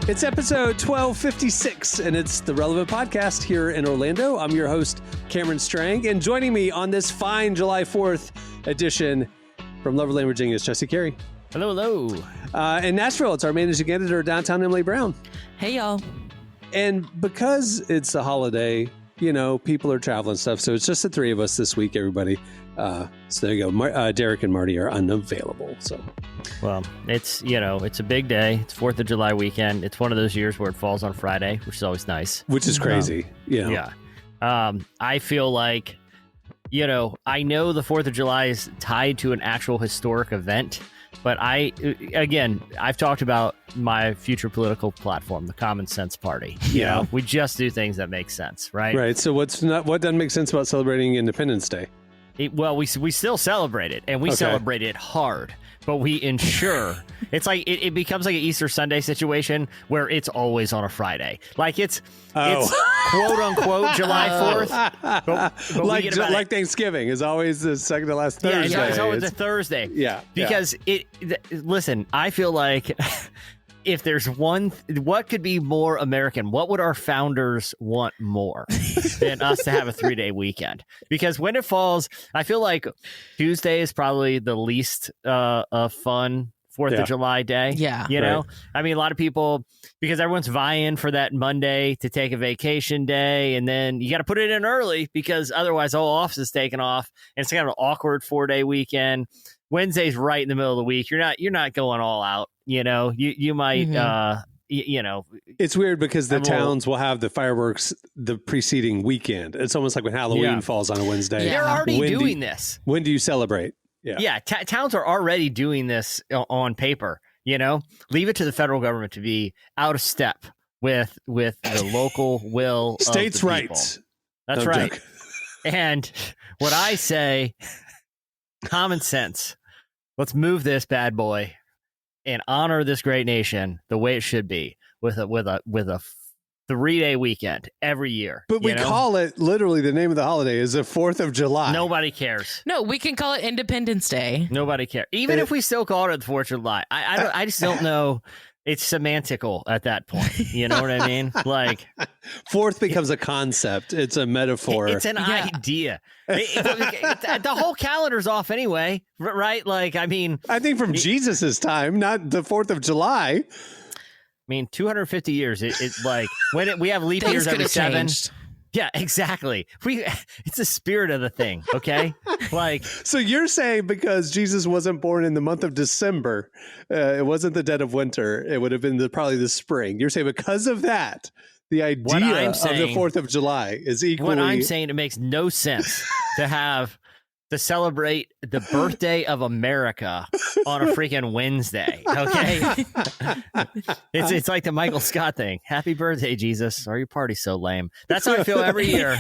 It's episode 1256, and it's the Relevant Podcast here in Orlando. I'm your host, Cameron Strang, and joining me on this fine July 4th edition from Loverland, Virginia is Jesse Carey. Hello, hello. In Nashville, it's our managing editor, downtown Emily Brown. Hey, y'all. And because it's a holiday, you know, people are traveling stuff, so it's just the three of us this week, everybody. So there you go. Derek and Marty are unavailable. So, well, it's a big day. It's 4th of July weekend. It's one of those years where it falls on Friday, which is always nice. Which is crazy. Yeah. I feel like, I know the 4th of July is tied to an actual historic event, but I've talked about my future political platform, the Common Sense Party. We just do things that make sense, right? Right. So what doesn't make sense about celebrating Independence Day? We still celebrate it, and we celebrate it hard, but we ensure it's like it becomes like an Easter Sunday situation where it's always on a Friday. Like it's quote unquote July 4th, but like Thanksgiving is always the second to last Thursday. Yeah, it's always a Thursday. Yeah, because listen, I feel like if there's what could be more American? What would our founders want more than us to have a 3-day weekend? Because when it falls, I feel like Tuesday is probably the least fun 4th of July day. Yeah. Right. I mean, a lot of people, because everyone's vying for that Monday to take a vacation day, and then you got to put it in early because otherwise all office is taken off, and it's kind of an awkward 4-day weekend. Wednesday's right in the middle of the week. You're not going all out. You might, It's weird because the towns will have the fireworks the preceding weekend. It's almost like when Halloween falls on a Wednesday. They're already doing this. When do you celebrate? Yeah. Towns are already doing this on paper. Leave it to the federal government to be out of step with the local will states' of the rights. People. That's right. Joke. And what I say, common sense. Let's move this bad boy and honor this great nation the way it should be with a 3-day weekend every year. But we call it literally the name of the holiday is the 4th of July. Nobody cares. No, we can call it Independence Day. Nobody cares. Even if we still call it the 4th of July. I just don't know. It's semantical at that point. You know what I mean? Like, fourth becomes a concept. It's a metaphor. It's an idea. The whole calendar's off anyway, right? Like, I mean, I think from Jesus's time, not the 4th of July. I mean, 250 years. It's like when we have leap years every 7. Changed. Yeah, exactly. It's the spirit of the thing, okay? Like, so you're saying because Jesus wasn't born in the month of December, it wasn't the dead of winter. It would have been probably the spring. You're saying because of that, the idea of the 4th of July is equally. What I'm saying, it makes no sense to celebrate the birthday of America on a freaking Wednesday. Okay, it's like the Michael Scott thing. Happy birthday, Jesus! Or your party's so lame. That's how I feel every year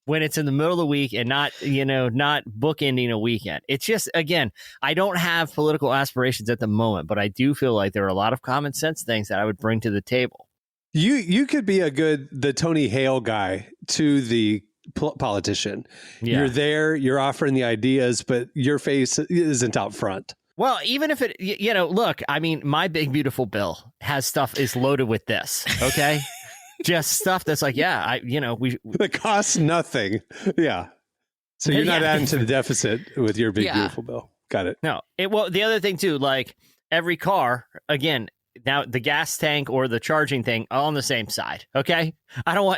when it's in the middle of the week and not bookending a weekend. It's just, again, I don't have political aspirations at the moment, but I do feel like there are a lot of common sense things that I would bring to the table. You could be the Tony Hale guy to the politician. Yeah. You're there, you're offering the ideas, but your face isn't out front. Well, even if it, look, I mean, my big beautiful bill is loaded with this. Okay. Just stuff that's like, it costs nothing. Yeah. So you're not adding to the deficit with your big beautiful bill. Got it. No. The other thing too, like every car, again, now the gas tank or the charging thing all on the same side. Okay.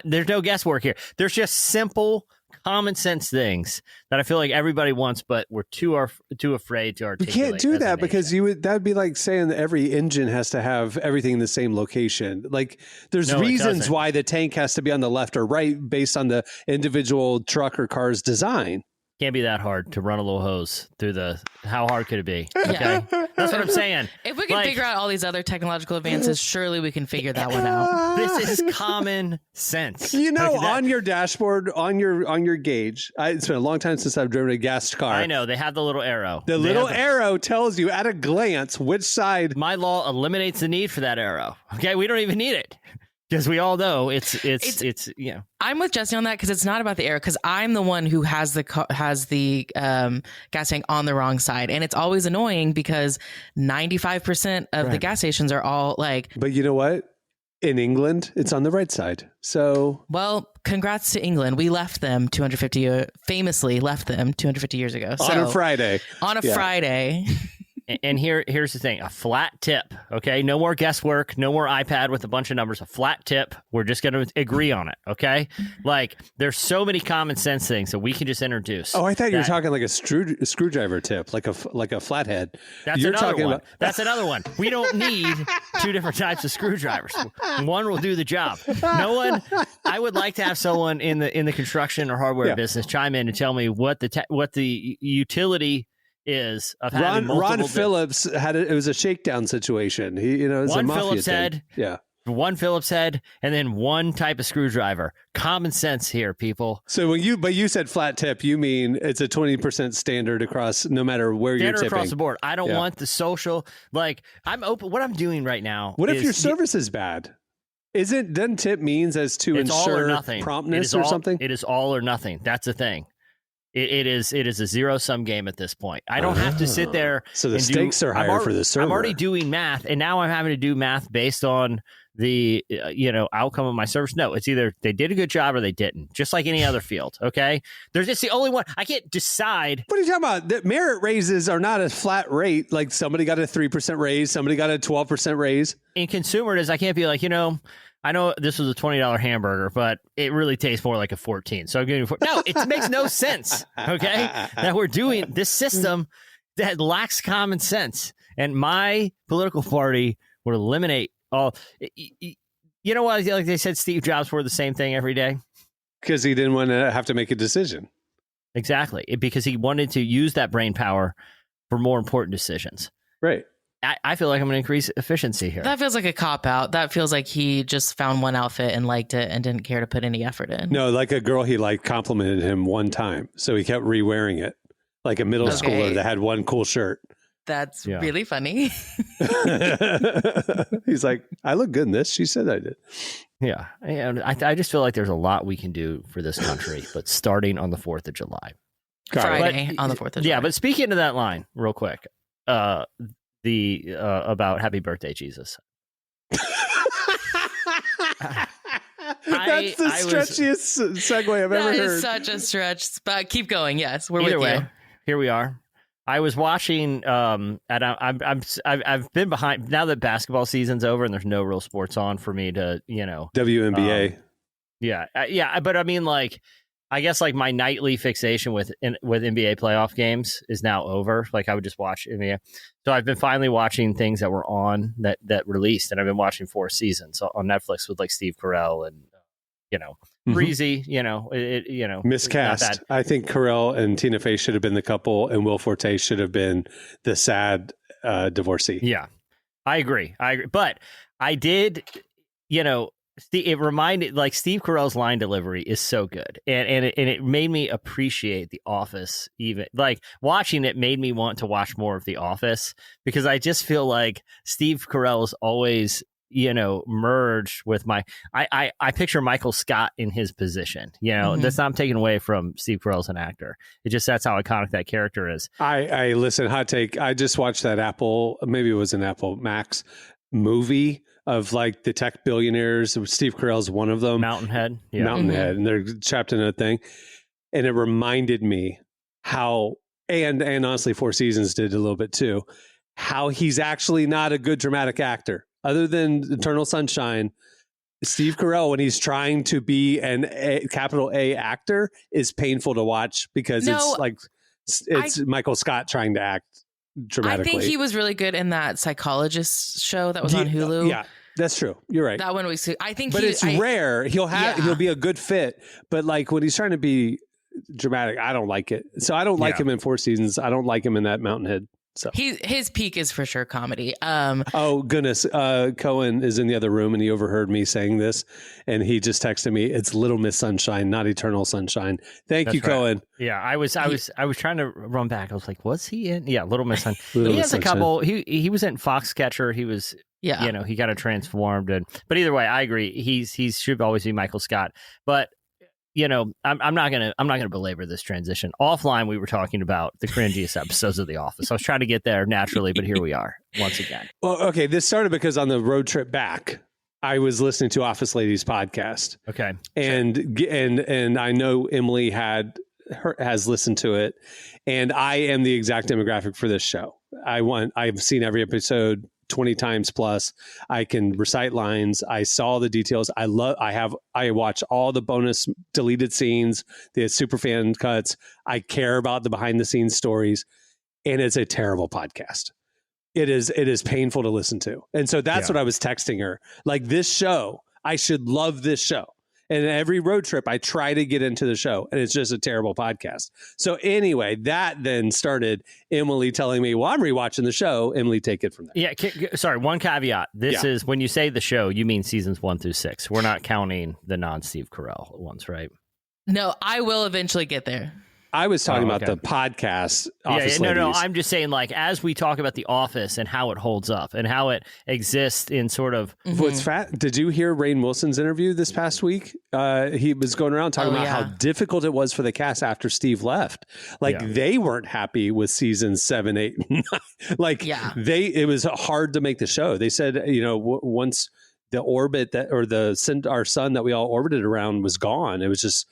There's no guesswork here. There's just simple common sense things that I feel like everybody wants, but we're too afraid to articulate. You can't do that because that'd be like saying that every engine has to have everything in the same location. Like there's reasons why the tank has to be on the left or right based on the individual truck or car's design. Can't be that hard to run a little hose through how hard could it be? Okay. That's what I'm saying. If we can figure out all these other technological advances, surely we can figure that one out. This is common sense. On your dashboard, on your gauge, it's been a long time since I've driven a gas car. I know. They have the little arrow. The little arrow tells you at a glance which side. My law eliminates the need for that arrow. Okay. We don't even need it. Because we all know it's I'm with Jesse on that because it's not about the air. Because I'm the one who has the gas tank on the wrong side, and it's always annoying because 95% of the gas stations are all like. But you know what? In England, it's on the right side. So, well, congrats to England. We left them famously left them 250 years ago. On a Friday. On a Friday. And here's the thing, a flat tip, okay? No more guesswork, no more iPad with a bunch of numbers, a flat tip. We're just going to agree on it, okay? Like, there's so many common sense things that we can just introduce. Oh, I thought you were talking like a screwdriver tip, like a flathead. That's another one. That's another one. We don't need two different types of screwdrivers. One will do the job. I would like to have someone in the construction or hardware business chime in and tell me what the utility is of having Ron Phillips it was a shakedown situation. He, it was one a mafia Phillips thing. One Phillips head, and then one type of screwdriver. Common sense here, people. So you said flat tip, you mean it's a 20% standard across, no matter where you're tipping. Across the board. I don't want the social, like, I'm open. What I'm doing right now. What if your service is bad? Doesn't tip means as to ensure promptness or something? It is all or nothing. That's the thing. It is a zero-sum game at this point. I don't have to sit there. So the stakes are higher for the server. I'm already doing math, and now I'm having to do math based on the outcome of my service. No, it's either they did a good job or they didn't. Just like any other field. Okay, there's just the only one. I can't decide. What are you talking about? The merit raises are not a flat rate. Like somebody got a 3% raise, somebody got a 12% raise. In consumer, I can't be like, I know this was a $20 hamburger, but it really tastes more like a 14. So I'm giving you no, it makes no sense. Okay. That we're doing this system that lacks common sense. And my political party would eliminate all. You know what? Like they said, Steve Jobs wore the same thing every day. Because he didn't want to have to make a decision. Exactly. Because he wanted to use that brain power for more important decisions. Right. I feel like I'm going to increase efficiency here. That feels like a cop-out. That feels like he just found one outfit and liked it and didn't care to put any effort in. No, like a girl he liked complimented him one time. So he kept re-wearing it. Like a middle schooler that had one cool shirt. That's really funny. He's like, I look good in this. She said I did. Yeah. And I just feel like there's a lot we can do for this country, but starting on the 4th of July. Friday on the 4th of July. Yeah, but speaking of that line, real quick, about Happy Birthday, Jesus. That's the stretchiest segue I've ever heard. That is such a stretch. But keep going. Yes, we're Either with way, you. Here we are. I was watching, and I've been behind now that basketball season's over and there's no real sports on for me to, WNBA. Yeah. But I mean, like, I guess like my nightly fixation with NBA playoff games is now over. Like I would just watch NBA. So I've been finally watching things that were on that released, and I've been watching 4 seasons on Netflix with like Steve Carell and Breezy. Miscast. I think Carell and Tina Fey should have been the couple, and Will Forte should have been the sad divorcee. Yeah, I agree. But I did, it reminded, like, Steve Carell's line delivery is so good, and it made me appreciate The Office. Even like watching it made me want to watch more of The Office, because I just feel like Steve Carell's always merged with I picture Michael Scott in his position. That's not taken away from Steve Carell as an actor. It just, that's how iconic that character is. I listen, hot take. I just watched that maybe it was an Apple Max movie of like the tech billionaires. Steve Carell's one of them. Mountainhead. Yeah. Mountainhead. And they're trapped in a thing. And it reminded me how, and honestly, 4 Seasons did a little bit too, how he's actually not a good dramatic actor. Other than Eternal Sunshine, Steve Carell, when he's trying to be an capital A actor, is painful to watch because it's Michael Scott trying to act dramatically. I think he was really good in that psychologist show that was on Hulu. Yeah, that's true. You're right. That one was. I think, but it's rare. He'll be a good fit, but like when he's trying to be dramatic, I don't like it. So I don't like him in 4 Seasons. I don't like him in that Mountainhead. So his peak is for sure comedy. Oh goodness, Cohen is in the other room and he overheard me saying this, and he just texted me, "It's Little Miss Sunshine, not Eternal Sunshine." That's you, right. Cohen. Yeah, I was trying to run back. I was like, was he in? Yeah, Little Miss Sunshine. He has a couple. He was in Foxcatcher. He was Yeah. You know, he kind of transformed. But either way, I agree. He should always be Michael Scott. But you know, I'm not gonna belabor this transition. Offline, we were talking about the cringiest episodes of The Office. I was trying to get there naturally, but here we are once again. Well, okay, this started because on the road trip back, I was listening to Office Ladies podcast. Okay, and I know Emily has listened to it, and I am the exact demographic for this show. I've seen every episode 20 times plus. I can recite lines. I saw the details. I watch all the bonus deleted scenes, the super fan cuts. I care about the behind the scenes stories, and it's a terrible podcast. It is painful to listen to. And so that's what I was texting her. Like, this show, I should love this show. And every road trip, I try to get into the show, and it's just a terrible podcast. So anyway, that then started Emily telling me, well, I'm rewatching the show. Emily, take it from there. Yeah. Sorry. One caveat. This is when you say the show, you mean seasons 1 through 6. We're not counting the non-Steve Carell ones, right? No, I will eventually get there. I was talking about the podcast. No. I'm just saying, like, as we talk about The Office and how it holds up and how it exists in sort of. What's Did you hear Rainn Wilson's interview this past week? He was going around talking about how difficult it was for the cast after Steve left. Like, they weren't happy with seasons 7, 8, 9. Like, it was hard to make the show. They said, you know, once the orbit our sun that we all orbited around was gone, it was just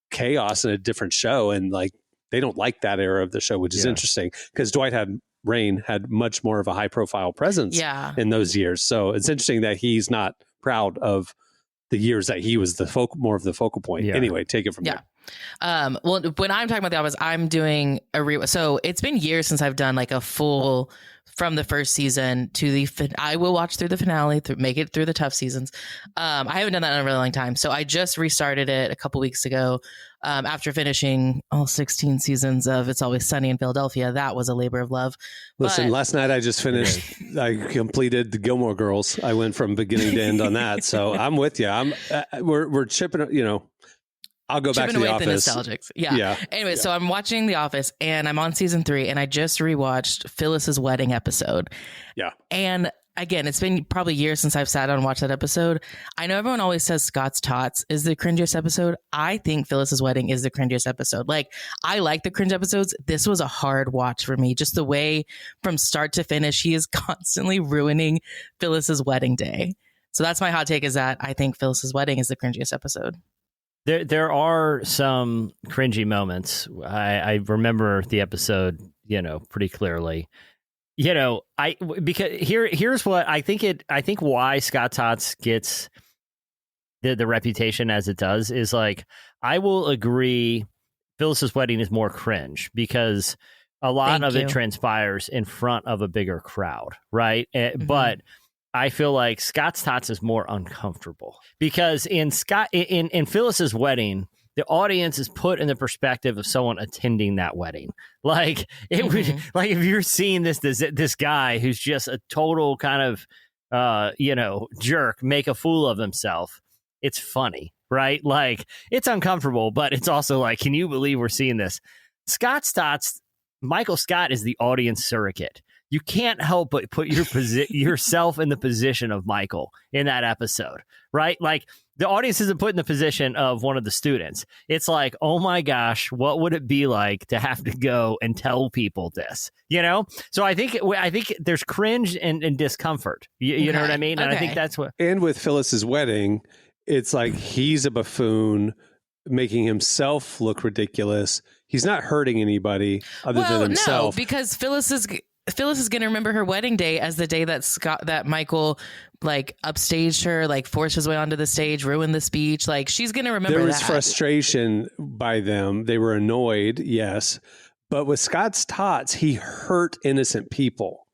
chaos in a different show. And like, they don't like that era of the show, which is interesting because Rainn had much more of a high profile presence in those years. So it's interesting that he's not proud of the years that he was more of the focal point. Anyway, take it from there. Well, when I'm talking about The Office, I'm doing so it's been years since I've done like a full from the first season to I will watch through the finale, make it through the tough seasons. I haven't done that in a really long time. So I just restarted it a couple weeks ago after finishing all 16 seasons of It's Always Sunny in Philadelphia. That was a labor of love. Listen, last night I just finished, I completed the Gilmore Girls. I went from beginning to end on that. So I'm with you. We're chipping, you know. I'll go back to The Office. The nostalgics. Anyway, so I'm watching The Office and I'm on season 3 and I just rewatched Phyllis's wedding episode. Yeah. And again, it's been probably years since I've sat down and watched that episode. I know everyone always says Scott's Tots is the cringiest episode. I think Phyllis's wedding is the cringiest episode. Like, I like the cringe episodes. This was a hard watch for me. Just the way from start to finish, he is constantly ruining Phyllis's wedding day. So that's my hot take, is that I think Phyllis's wedding is the cringiest episode. There are some cringy moments. I remember the episode, you know, pretty clearly. You know, because here's what I think why Scott Tots gets the reputation as it does is, like, I will agree Phyllis's wedding is more cringe because a lot of it transpires in front of a bigger crowd, right? But I feel like Scott's Tots is more uncomfortable because in Phyllis's wedding, the audience is put in the perspective of someone attending that wedding. Like, it would, like, if you're seeing this guy who's just a total kind of jerk make a fool of himself, it's funny, right? Like, it's uncomfortable, but it's also like, can you believe we're seeing this? Scott's Tots, Michael Scott is the audience surrogate. You can't help but put yourself in the position of Michael in that episode, right? Like, the audience isn't put in the position of one of the students. It's like, oh my gosh, what would it be like to have to go and tell people this, you know? So I think there's cringe and discomfort. You know what I mean? And I think that's what. And with Phyllis's wedding, it's like he's a buffoon making himself look ridiculous. He's not hurting anybody other than himself. No, because Phyllis is going to remember her wedding day as the day that Michael, like, upstaged her, like, forced his way onto the stage, ruined the speech. Like, she's going to remember that. There was frustration by them. They were annoyed, yes. But with Scott's Tots, he hurt innocent people.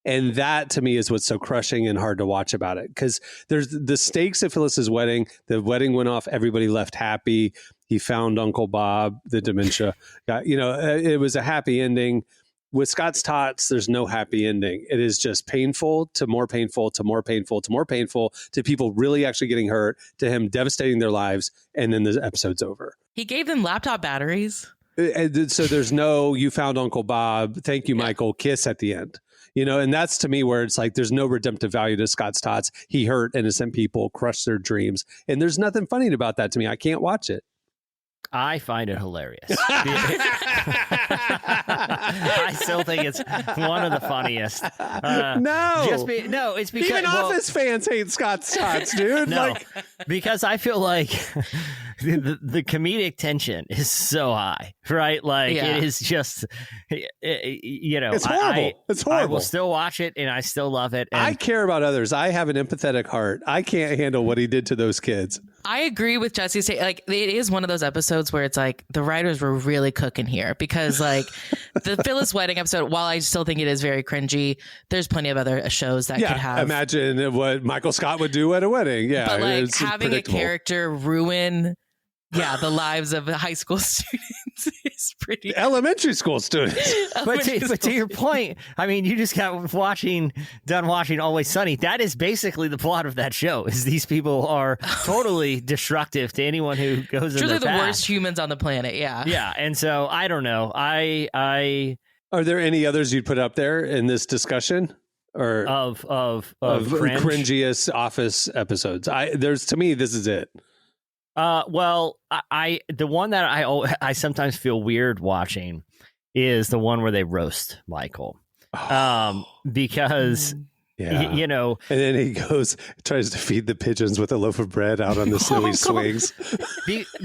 And that, to me, is what's so crushing and hard to watch about it. Because there's the stakes at Phyllis's wedding. The wedding went off. Everybody left happy. He found Uncle Bob, the dementia guy. You know, it was a happy ending. With Scott's Tots, there's no happy ending. It is just painful to more painful to more painful to more painful to people really actually getting hurt, to him devastating their lives, and then the episode's over. He gave them laptop batteries. So there's no, you found Uncle Bob, thank you, Michael, kiss at the end. and that's to me where it's like there's no redemptive value to Scott's Tots. He hurt innocent people, crushed their dreams, and there's nothing funny about that to me. I can't watch it. I find it hilarious. I still think it's one of the funniest. It's because even Office fans hate Scott's Tots, dude. No, because I feel like the comedic tension is so high, right? Like it is just, it's horrible. It's horrible. I will still watch it, and I still love it. And I care about others. I have an empathetic heart. I can't handle what he did to those kids. I agree with Jesse's take. Like, it is one of those episodes where it's like the writers were really cooking here, because like the Phyllis Wedding episode, while I still think it is very cringy, there's plenty of other shows that could have. Imagine what Michael Scott would do at a wedding. Yeah. But like having a character ruin the lives of high school students is pretty. Elementary school students. But to your point, I mean, you just got done watching Always Sunny. That is basically the plot of that show. Is these people are totally destructive to anyone who goes in their path. Truly the worst humans on the planet. Yeah. Yeah, and so I don't know. Are there any others you'd put up there in this discussion? Or of cringiest Office episodes? To me, this is it. Well, the one that I sometimes feel weird watching is the one where they roast Michael, because and then he tries to feed the pigeons with a loaf of bread out on the snowy swings.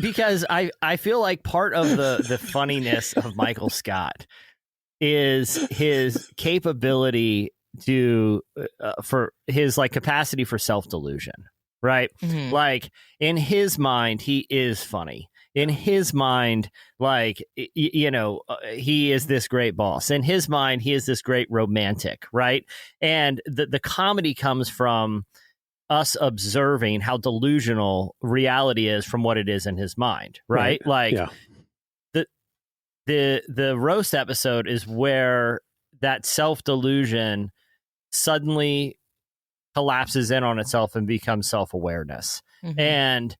Because I feel like part of the funniness of Michael Scott is his capability to for his like capacity for self-delusion. Right. Mm-hmm. Like in his mind, he is funny. In his mind, like, he is this great boss. In his mind, he is this great romantic. Right. And the comedy comes from us observing how delusional reality is from what it is in his mind. Right. Like the roast episode is where that self-delusion suddenly collapses in on itself and becomes self-awareness. Mm-hmm. And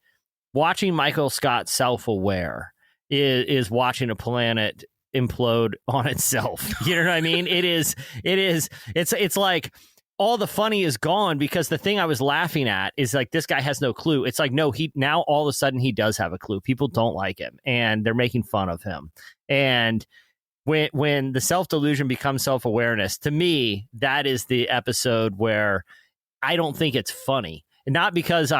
watching Michael Scott self-aware is watching a planet implode on itself. You know what I mean? It's like all the funny is gone, because the thing I was laughing at is like, this guy has no clue. It's like, no, now all of a sudden he does have a clue. People don't like him and they're making fun of him. And when the self-delusion becomes self-awareness, to me, that is the episode where I don't think it's funny. Not because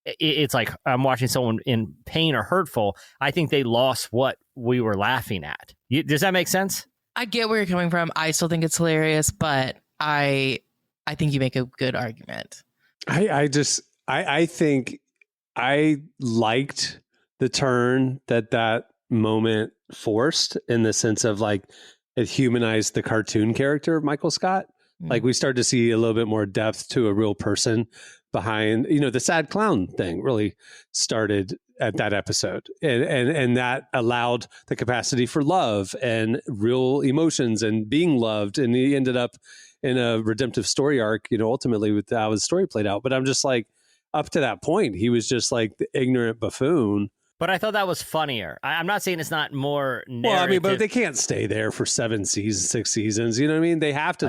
it's like I'm watching someone in pain or hurtful. I think they lost what we were laughing at. Does that make sense? I get where you're coming from. I still think it's hilarious, but I think you make a good argument. I think I liked the turn that moment forced, in the sense of like it humanized the cartoon character of Michael Scott. Like we started to see a little bit more depth to a real person behind, the sad clown thing really started at that episode. And that allowed the capacity for love and real emotions and being loved. And he ended up in a redemptive story arc, ultimately with how his story played out. But I'm just like, up to that point, he was just like the ignorant buffoon. But I thought that was funnier. I'm not saying it's not more narrative. Well, I mean, but they can't stay there for 7 seasons, 6 seasons. You know what I mean? They have to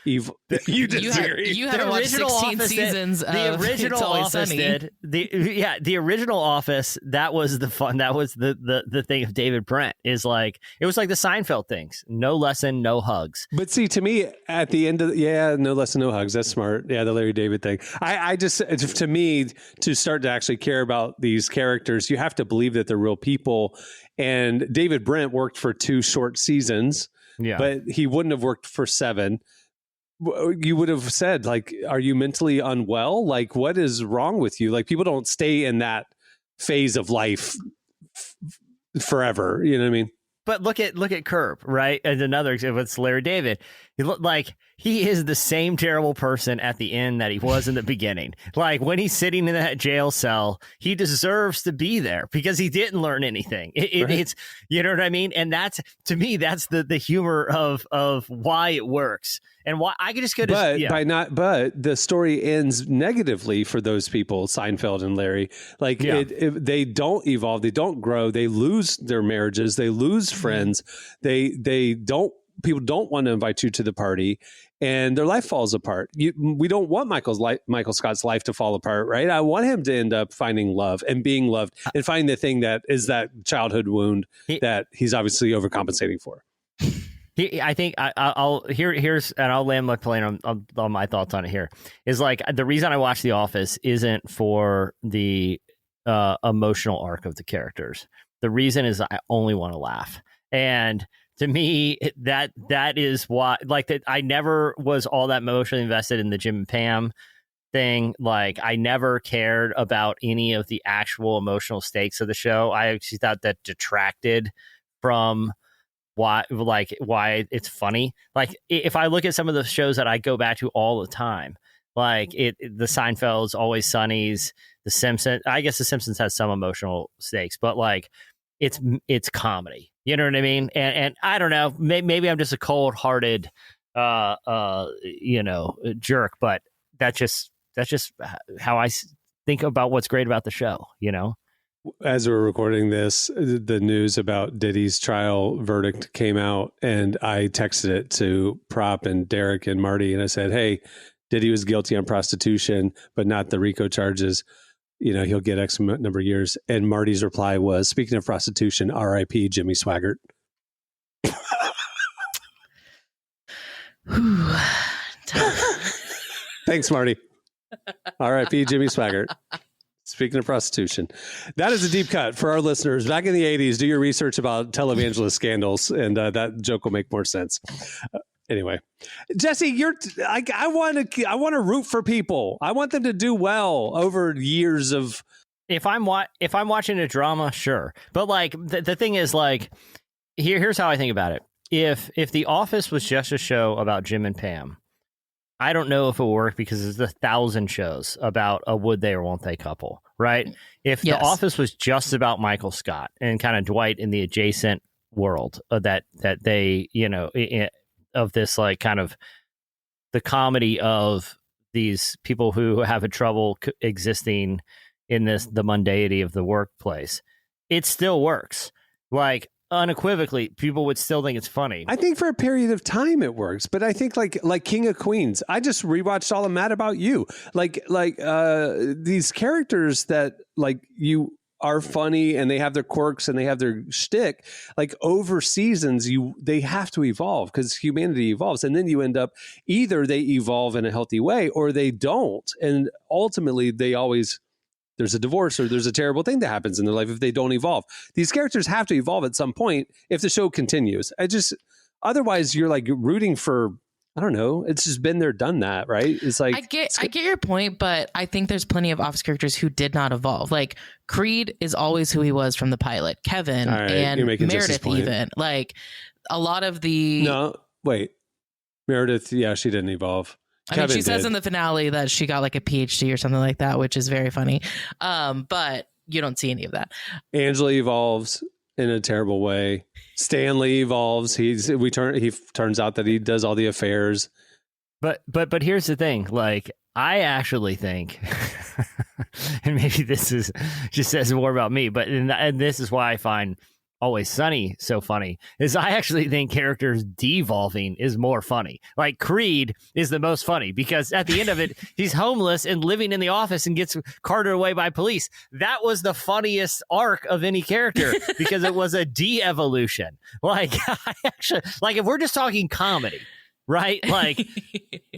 you disagree. You haven't watched 16 seasons the original Office did. The original Office, that was the fun. That was the thing of David Brent, is like, it was like the Seinfeld things. No lesson, no hugs. But see, to me, at the end of no lesson, no hugs. That's smart. Yeah, the Larry David thing. I just, to me, to start to actually care about these characters, you have to believe that they're real people. And David Brent worked for 2 short seasons, but he wouldn't have worked for 7. You would have said, like, are you mentally unwell? Like, what is wrong with you? Like, people don't stay in that phase of life forever. You know what I mean? But look at Curb, right? And another example, it's Larry David. He looked like he is the same terrible person at the end that he was in the beginning. Like when he's sitting in that jail cell, he deserves to be there because he didn't learn anything. It's, you know what I mean? And that's, to me, that's the humor of why it works. And why I could just go to but the story ends negatively for those people, Seinfeld and Larry. Like they don't evolve, they don't grow, they lose their marriages, they lose friends, they don't people don't want to invite you to the party, and their life falls apart. We don't want Michael Scott's life to fall apart, right? I want him to end up finding love and being loved and finding the thing that is that childhood wound that he's obviously overcompensating for. I think here's and I'll land my plane on my thoughts on it. Here is like the reason I watch The Office isn't for the emotional arc of the characters. The reason is I only want to laugh, and to me that is why. Like that, I never was all that emotionally invested in the Jim and Pam thing. Like I never cared about any of the actual emotional stakes of the show. I actually thought that detracted from why it's funny. Like if I look at some of the shows that I go back to all the time, like the Seinfelds, Always Sunnies, The Simpsons. I guess The Simpsons has some emotional stakes, but like it's comedy. You know what I mean? And I don't know, maybe I'm just a cold-hearted jerk, but that's just how I think about what's great about the show, you know? As we're recording this, the news about Diddy's trial verdict came out, and I texted it to Prop and Derek and Marty, and I said, hey, Diddy was guilty on prostitution, but not the RICO charges. You know, he'll get X number of years. And Marty's reply was, speaking of prostitution, R.I.P. Jimmy Swaggart. Thanks, Marty. R.I.P. Jimmy Swaggart. Speaking of prostitution, that is a deep cut for our listeners. Back in the 80s, do your research about televangelist scandals, and that joke will make more sense. Anyway, Jesse, I want to root for people. I want them to do well over years of. If I'm watching a drama, sure, but like the thing is, like here's how I think about it. If The Office was just a show about Jim and Pam, I don't know if it will work because there's 1,000 shows about a would they or won't they couple, right? If The Office was just about Michael Scott and kind of Dwight in the adjacent world that they, you know, of this like kind of the comedy of these people who have a trouble existing in the mundanity of the workplace, it still works. Like unequivocally, people would still think it's funny. I think for a period of time it works, but I think like King of Queens, I just rewatched all of Mad About You. Like these characters that like you are funny and they have their quirks and they have their shtick, like over seasons, they have to evolve because humanity evolves. And then you end up either they evolve in a healthy way or they don't. And ultimately there's a divorce or there's a terrible thing that happens in their life if they don't evolve. These characters have to evolve at some point if the show continues. Otherwise you're like rooting for, I don't know. It's just been there, done that, right? It's like I get your point, but I think there's plenty of Office characters who did not evolve. Like Creed is always who he was from the pilot. Kevin and Meredith, even like a lot of the. No, wait, Meredith. Yeah, she didn't evolve. I mean, she says in the finale that she got like a PhD or something like that, which is very funny. But you don't see any of that. Angela evolves in a terrible way. Stanley evolves. He turns out that he does all the affairs. But here's the thing. Like, I actually think, and maybe this just says more about me, but and this is why I find Always Sunny so funny, is I actually think characters devolving is more funny. Like Creed is the most funny because at the end of it, he's homeless and living in the office and gets carted away by police. That was the funniest arc of any character because it was a de-evolution. Like, if we're just talking comedy, right? Like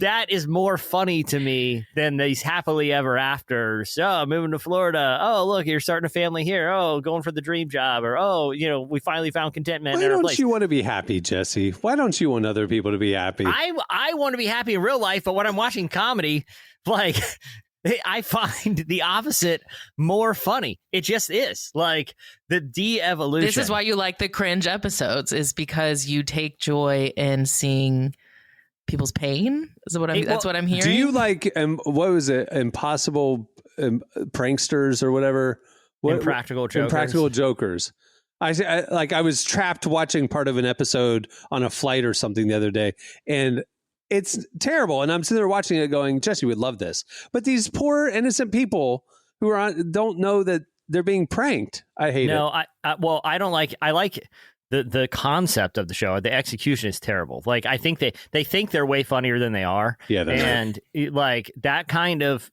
that is more funny to me than these happily ever afters. Oh, moving to Florida. Oh, look, you're starting a family here. Oh, going for the dream job. Or, oh, we finally found contentment. Why don't you want to be happy, Jesse? Why don't you want other people to be happy? I want to be happy in real life, but when I'm watching comedy, like I find the opposite more funny. It just is like the de-evolution. This is why you like the cringe episodes, is because you take joy in seeing people's pain. Is what that's what I'm hearing. Do you like what was it? Impossible pranksters or whatever? Impractical Jokers. Impractical Jokers. I was trapped watching part of an episode on a flight or something the other day, and it's terrible. And I'm sitting there watching it, going, Jesse would love this, but these poor innocent people who don't know that they're being pranked. I hate it. No, I don't like. I like the concept of the show, the execution is terrible. Like, I think they think they're way funnier than they are. Yeah, and like that kind of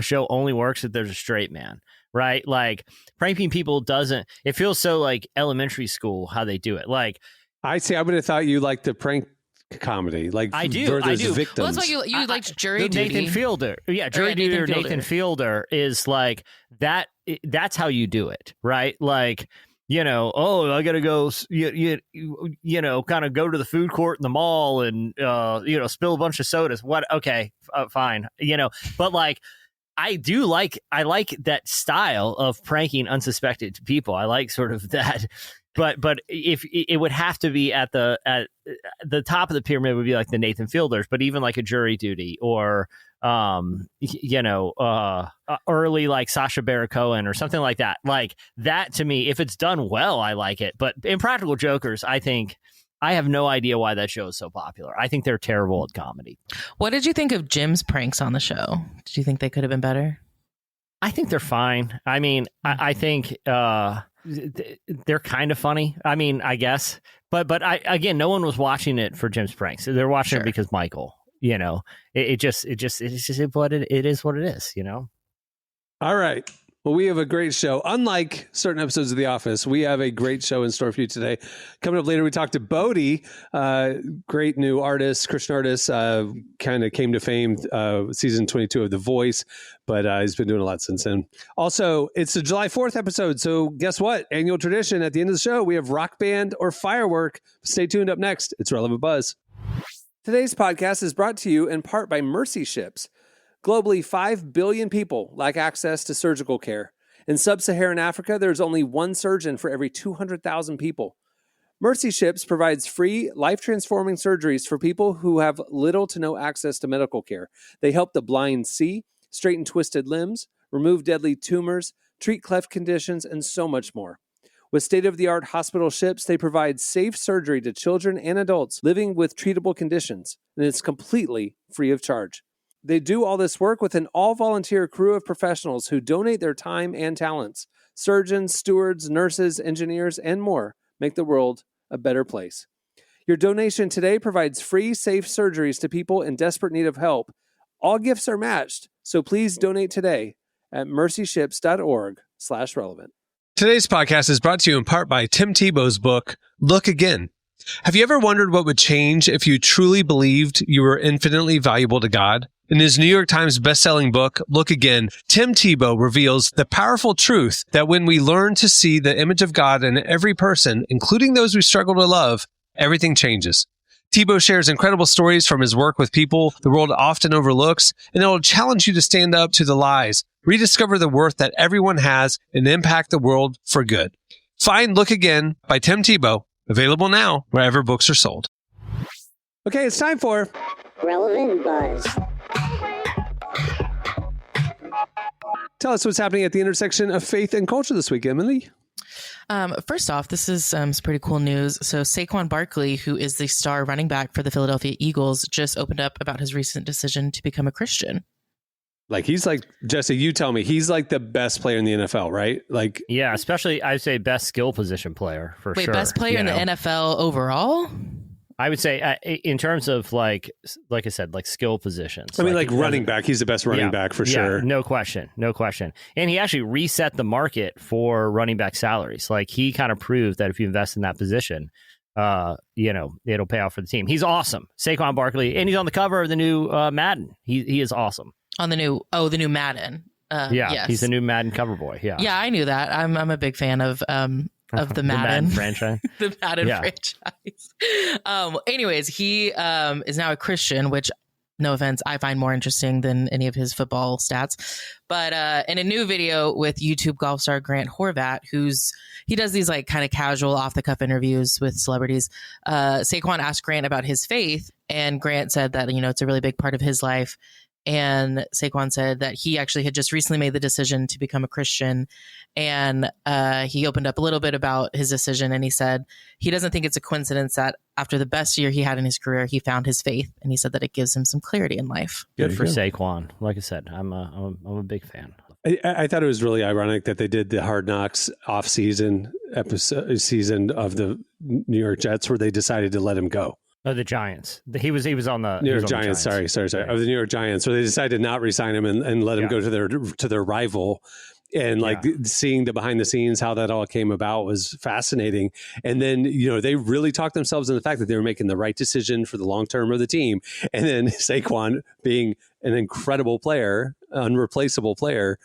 show only works if there's a straight man, right? Like, pranking people it feels so like elementary school how they do it. Like, I would have thought you liked the prank comedy. Like, I do. Victims. Well, that's why you liked Jury Duty. Nathan Fielder. Yeah, Jury Duty or Nathan Fielder is like that. That's how you do it, right? Like, I got to go, kind of go to the food court in the mall and, spill a bunch of sodas. What? Okay, fine. But like, I like that style of pranking unsuspected people. I like sort of that. But if it would have to be at the top of the pyramid would be like the Nathan Fielders, but even like a Jury Duty or early like Sacha Baron Cohen or something like that. Like that to me, if it's done well, I like it. But Impractical Jokers, I think I have no idea why that show is so popular. I think they're terrible at comedy. What did you think of Jim's pranks on the show? Did you think they could have been better? I think they're fine. I mean, I think they're kind of funny. I mean, I guess, but again, no one was watching it for Jim's pranks. They're watching it because Michael. It is what it is. All right. Well, we have a great show. Unlike certain episodes of The Office, we have a great show in store for you today. Coming up later, we talked to Bodie, great new artist, Christian artist, kind of came to fame season 22 of The Voice, but he's been doing a lot since then. Also, it's the July 4th episode, so guess what? Annual tradition, at the end of the show, we have Rock Band or Firework. Stay tuned. Up next, it's Relevant Buzz. Today's podcast is brought to you in part by Mercy Ships. Globally, 5 billion people lack access to surgical care. In sub-Saharan Africa, there's only one surgeon for every 200,000 people. Mercy Ships provides free, life-transforming surgeries for people who have little to no access to medical care. They help the blind see, straighten twisted limbs, remove deadly tumors, treat cleft conditions, and so much more. With state-of-the-art hospital ships, they provide safe surgery to children and adults living with treatable conditions, and it's completely free of charge. They do all this work with an all-volunteer crew of professionals who donate their time and talents. Surgeons, stewards, nurses, engineers, and more make the world a better place. Your donation today provides free, safe surgeries to people in desperate need of help. All gifts are matched, so please donate today at mercyships.org/relevant. Today's podcast is brought to you in part by Tim Tebow's book, Look Again. Have you ever wondered what would change if you truly believed you were infinitely valuable to God? In his New York Times bestselling book, Look Again, Tim Tebow reveals the powerful truth that when we learn to see the image of God in every person, including those we struggle to love, everything changes. Tebow shares incredible stories from his work with people the world often overlooks, and it will challenge you to stand up to the lies, rediscover the worth that everyone has, and impact the world for good. Find Look Again by Tim Tebow, available now wherever books are sold. Okay, it's time for Relevant Buzz. Tell us what's happening at the intersection of faith and culture this week, Emily. First off, this is some pretty cool news. So Saquon Barkley, who is the star running back for the Philadelphia Eagles, just opened up about his recent decision to become a Christian. Like, he's like, Jesse, you tell me, he's like the best player in the NFL, right? Like, yeah, especially I'd say best skill position player for sure. Wait, best player in the NFL overall? I would say in terms of like I said, like skill positions. I mean, like running back, he's the best running back for sure. No question. And he actually reset the market for running back salaries. Like, he kind of proved that if you invest in that position, it'll pay off for the team. He's awesome. Saquon Barkley, and he's on the cover of the new Madden. He is awesome. On the new Madden. Yes. He's the new Madden cover boy. Yeah, I knew that. I'm a big fan of the Madden franchise. The Madden franchise. Anyways, he is now a Christian, which, no offense, I find more interesting than any of his football stats. But in a new video with YouTube golf star Grant Horvat, he does these like kind of casual off the cuff interviews with celebrities. Saquon asked Grant about his faith, and Grant said that, it's a really big part of his life. And Saquon said that he actually had just recently made the decision to become a Christian. And he opened up a little bit about his decision. And he said he doesn't think it's a coincidence that after the best year he had in his career, he found his faith. And he said that it gives him some clarity in life. Good for Saquon. Like I said, I'm a big fan. I thought it was really ironic that they did the Hard Knocks off-season season of the New York Jets where they decided to let him go. Oh, the Giants. He was on the New York Giants. Sorry. Yeah. Of the New York Giants. So they decided to not re-sign him and let him go to their rival. And seeing the behind the scenes, how that all came about was fascinating. And then, they really talked themselves into the fact that they were making the right decision for the long term of the team. And then Saquon, being an incredible player, unreplaceable player,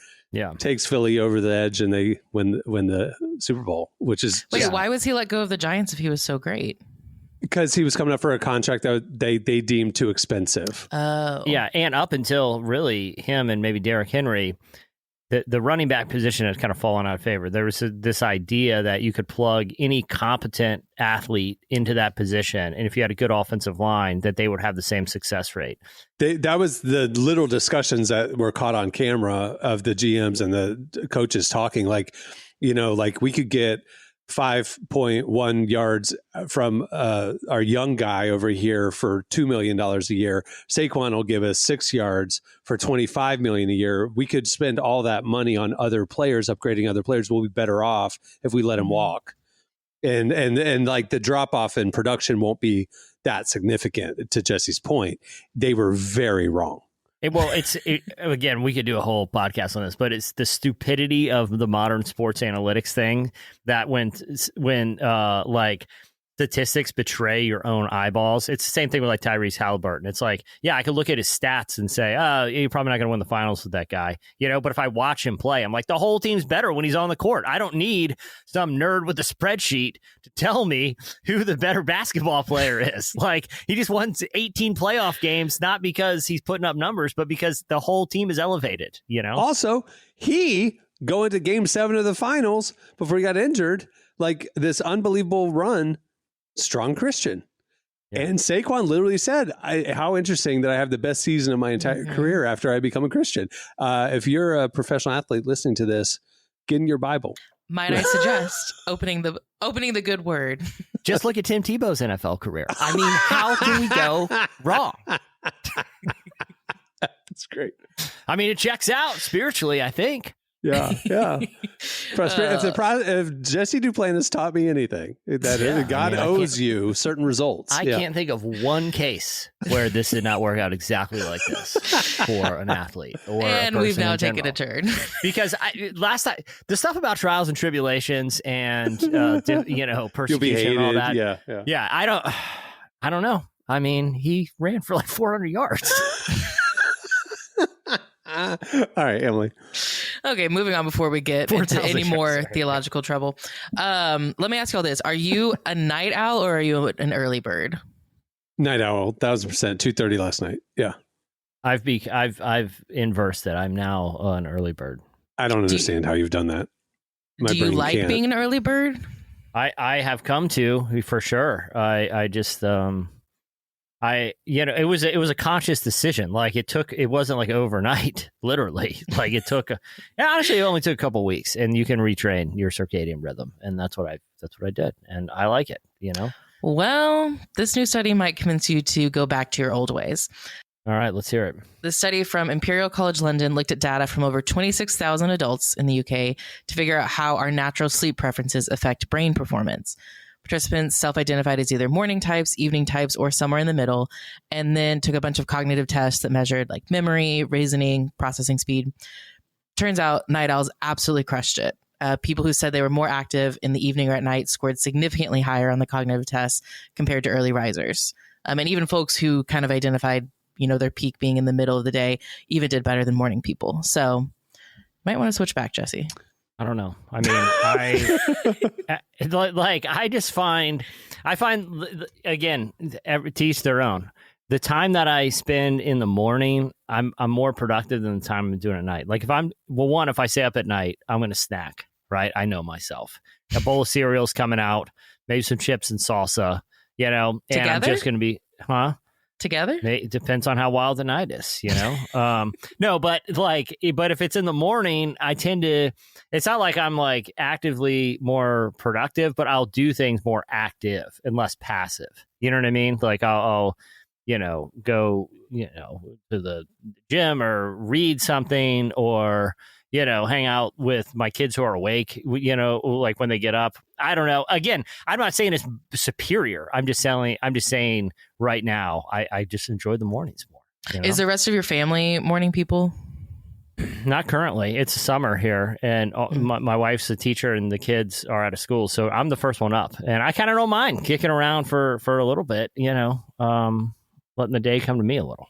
takes Philly over the edge and they win the Super Bowl, which is why was he let go of the Giants if he was so great? Because he was coming up for a contract that they deemed too expensive. Oh. Yeah, and up until really him and maybe Derrick Henry, the running back position has kind of fallen out of favor. There was this idea that you could plug any competent athlete into that position, and if you had a good offensive line, that they would have the same success rate. That was the little discussions that were caught on camera of the GMs and the coaches talking we could get 5.1 yards from our young guy over here for $2 million a year. Saquon will give us 6 yards for $25 million a year. We could spend all that money on other players, upgrading other players. We'll be better off if we let him walk. And the drop off in production won't be that significant. To Jesse's point, they were very wrong. Again, we could do a whole podcast on this, but it's the stupidity of the modern sports analytics thing that when statistics betray your own eyeballs. It's the same thing with Tyrese Halliburton. It's I could look at his stats and say, oh, you're probably not going to win the finals with that guy, but if I watch him play, I'm like, the whole team's better when he's on the court. I don't need some nerd with a spreadsheet to tell me who the better basketball player is. He just won 18 playoff games, not because he's putting up numbers, but because the whole team is elevated, Also, he going to game 7 of the finals before he got injured, this unbelievable run, strong Christian. Yeah. And Saquon literally said, how interesting that I have the best season of my entire career after I become a Christian. If you're a professional athlete listening to this, get in your Bible. Might I suggest opening the good word? Just look at Tim Tebow's NFL career. I mean, how can we go wrong? That's great. I mean, it checks out spiritually, I think. Yeah. If Jesse Duplantis taught me anything, God owes you certain results. I can't think of one case where this did not work out exactly like this for an athlete. And we've now taken a turn. Because last time, the stuff about trials and tribulations and persecution and all that. Yeah. I don't know. I mean, he ran for 400 yards. All right, Emily. Okay, moving on before we get into any more theological trouble. Let me ask you all this. Are you a night owl or are you an early bird? Night owl, 1,000%. 2:30 last night. Yeah. I've inversed it. I'm now an early bird. I don't understand how you've done that. Do you like being an early bird? I have come to, for sure. I just it was a conscious decision. It wasn't overnight, literally. Honestly, it only took a couple weeks, and you can retrain your circadian rhythm, and that's what I did, and I like it. Well, this new study might convince you to go back to your old ways. All right, let's hear it. The study from Imperial College London looked at data from over 26,000 adults in the UK to figure out how our natural sleep preferences affect brain performance. Participants self-identified as either morning types, evening types, or somewhere in the middle, and then took a bunch of cognitive tests that measured memory, reasoning, processing speed. Turns out night owls absolutely crushed it. People who said they were more active in the evening or at night scored significantly higher on the cognitive tests compared to early risers. And even folks who kind of identified, their peak being in the middle of the day even did better than morning people. So might want to switch back, Jesse. I don't know. I mean, I find again, to each their own. The time that I spend in the morning, I'm more productive than the time I'm doing at night. If I stay up at night, I'm going to snack, right? I know myself. A bowl of cereal's coming out, maybe some chips and salsa, and Together? I'm just going to be, Together? It depends on how wild the night is, No, but if it's in the morning, I tend to. It's not like I'm actively more productive, but I'll do things more active and less passive. You know what I mean? I'll go, to the gym or read something or, hang out with my kids who are awake, like when they get up. I don't know. Again, I'm not saying it's superior. I'm just saying right now, I just enjoy the mornings more. Is the rest of your family morning people? Not currently. It's summer here, and my wife's a teacher, and the kids are out of school, so I'm the first one up, and I kind of don't mind kicking around for a little bit, letting the day come to me a little,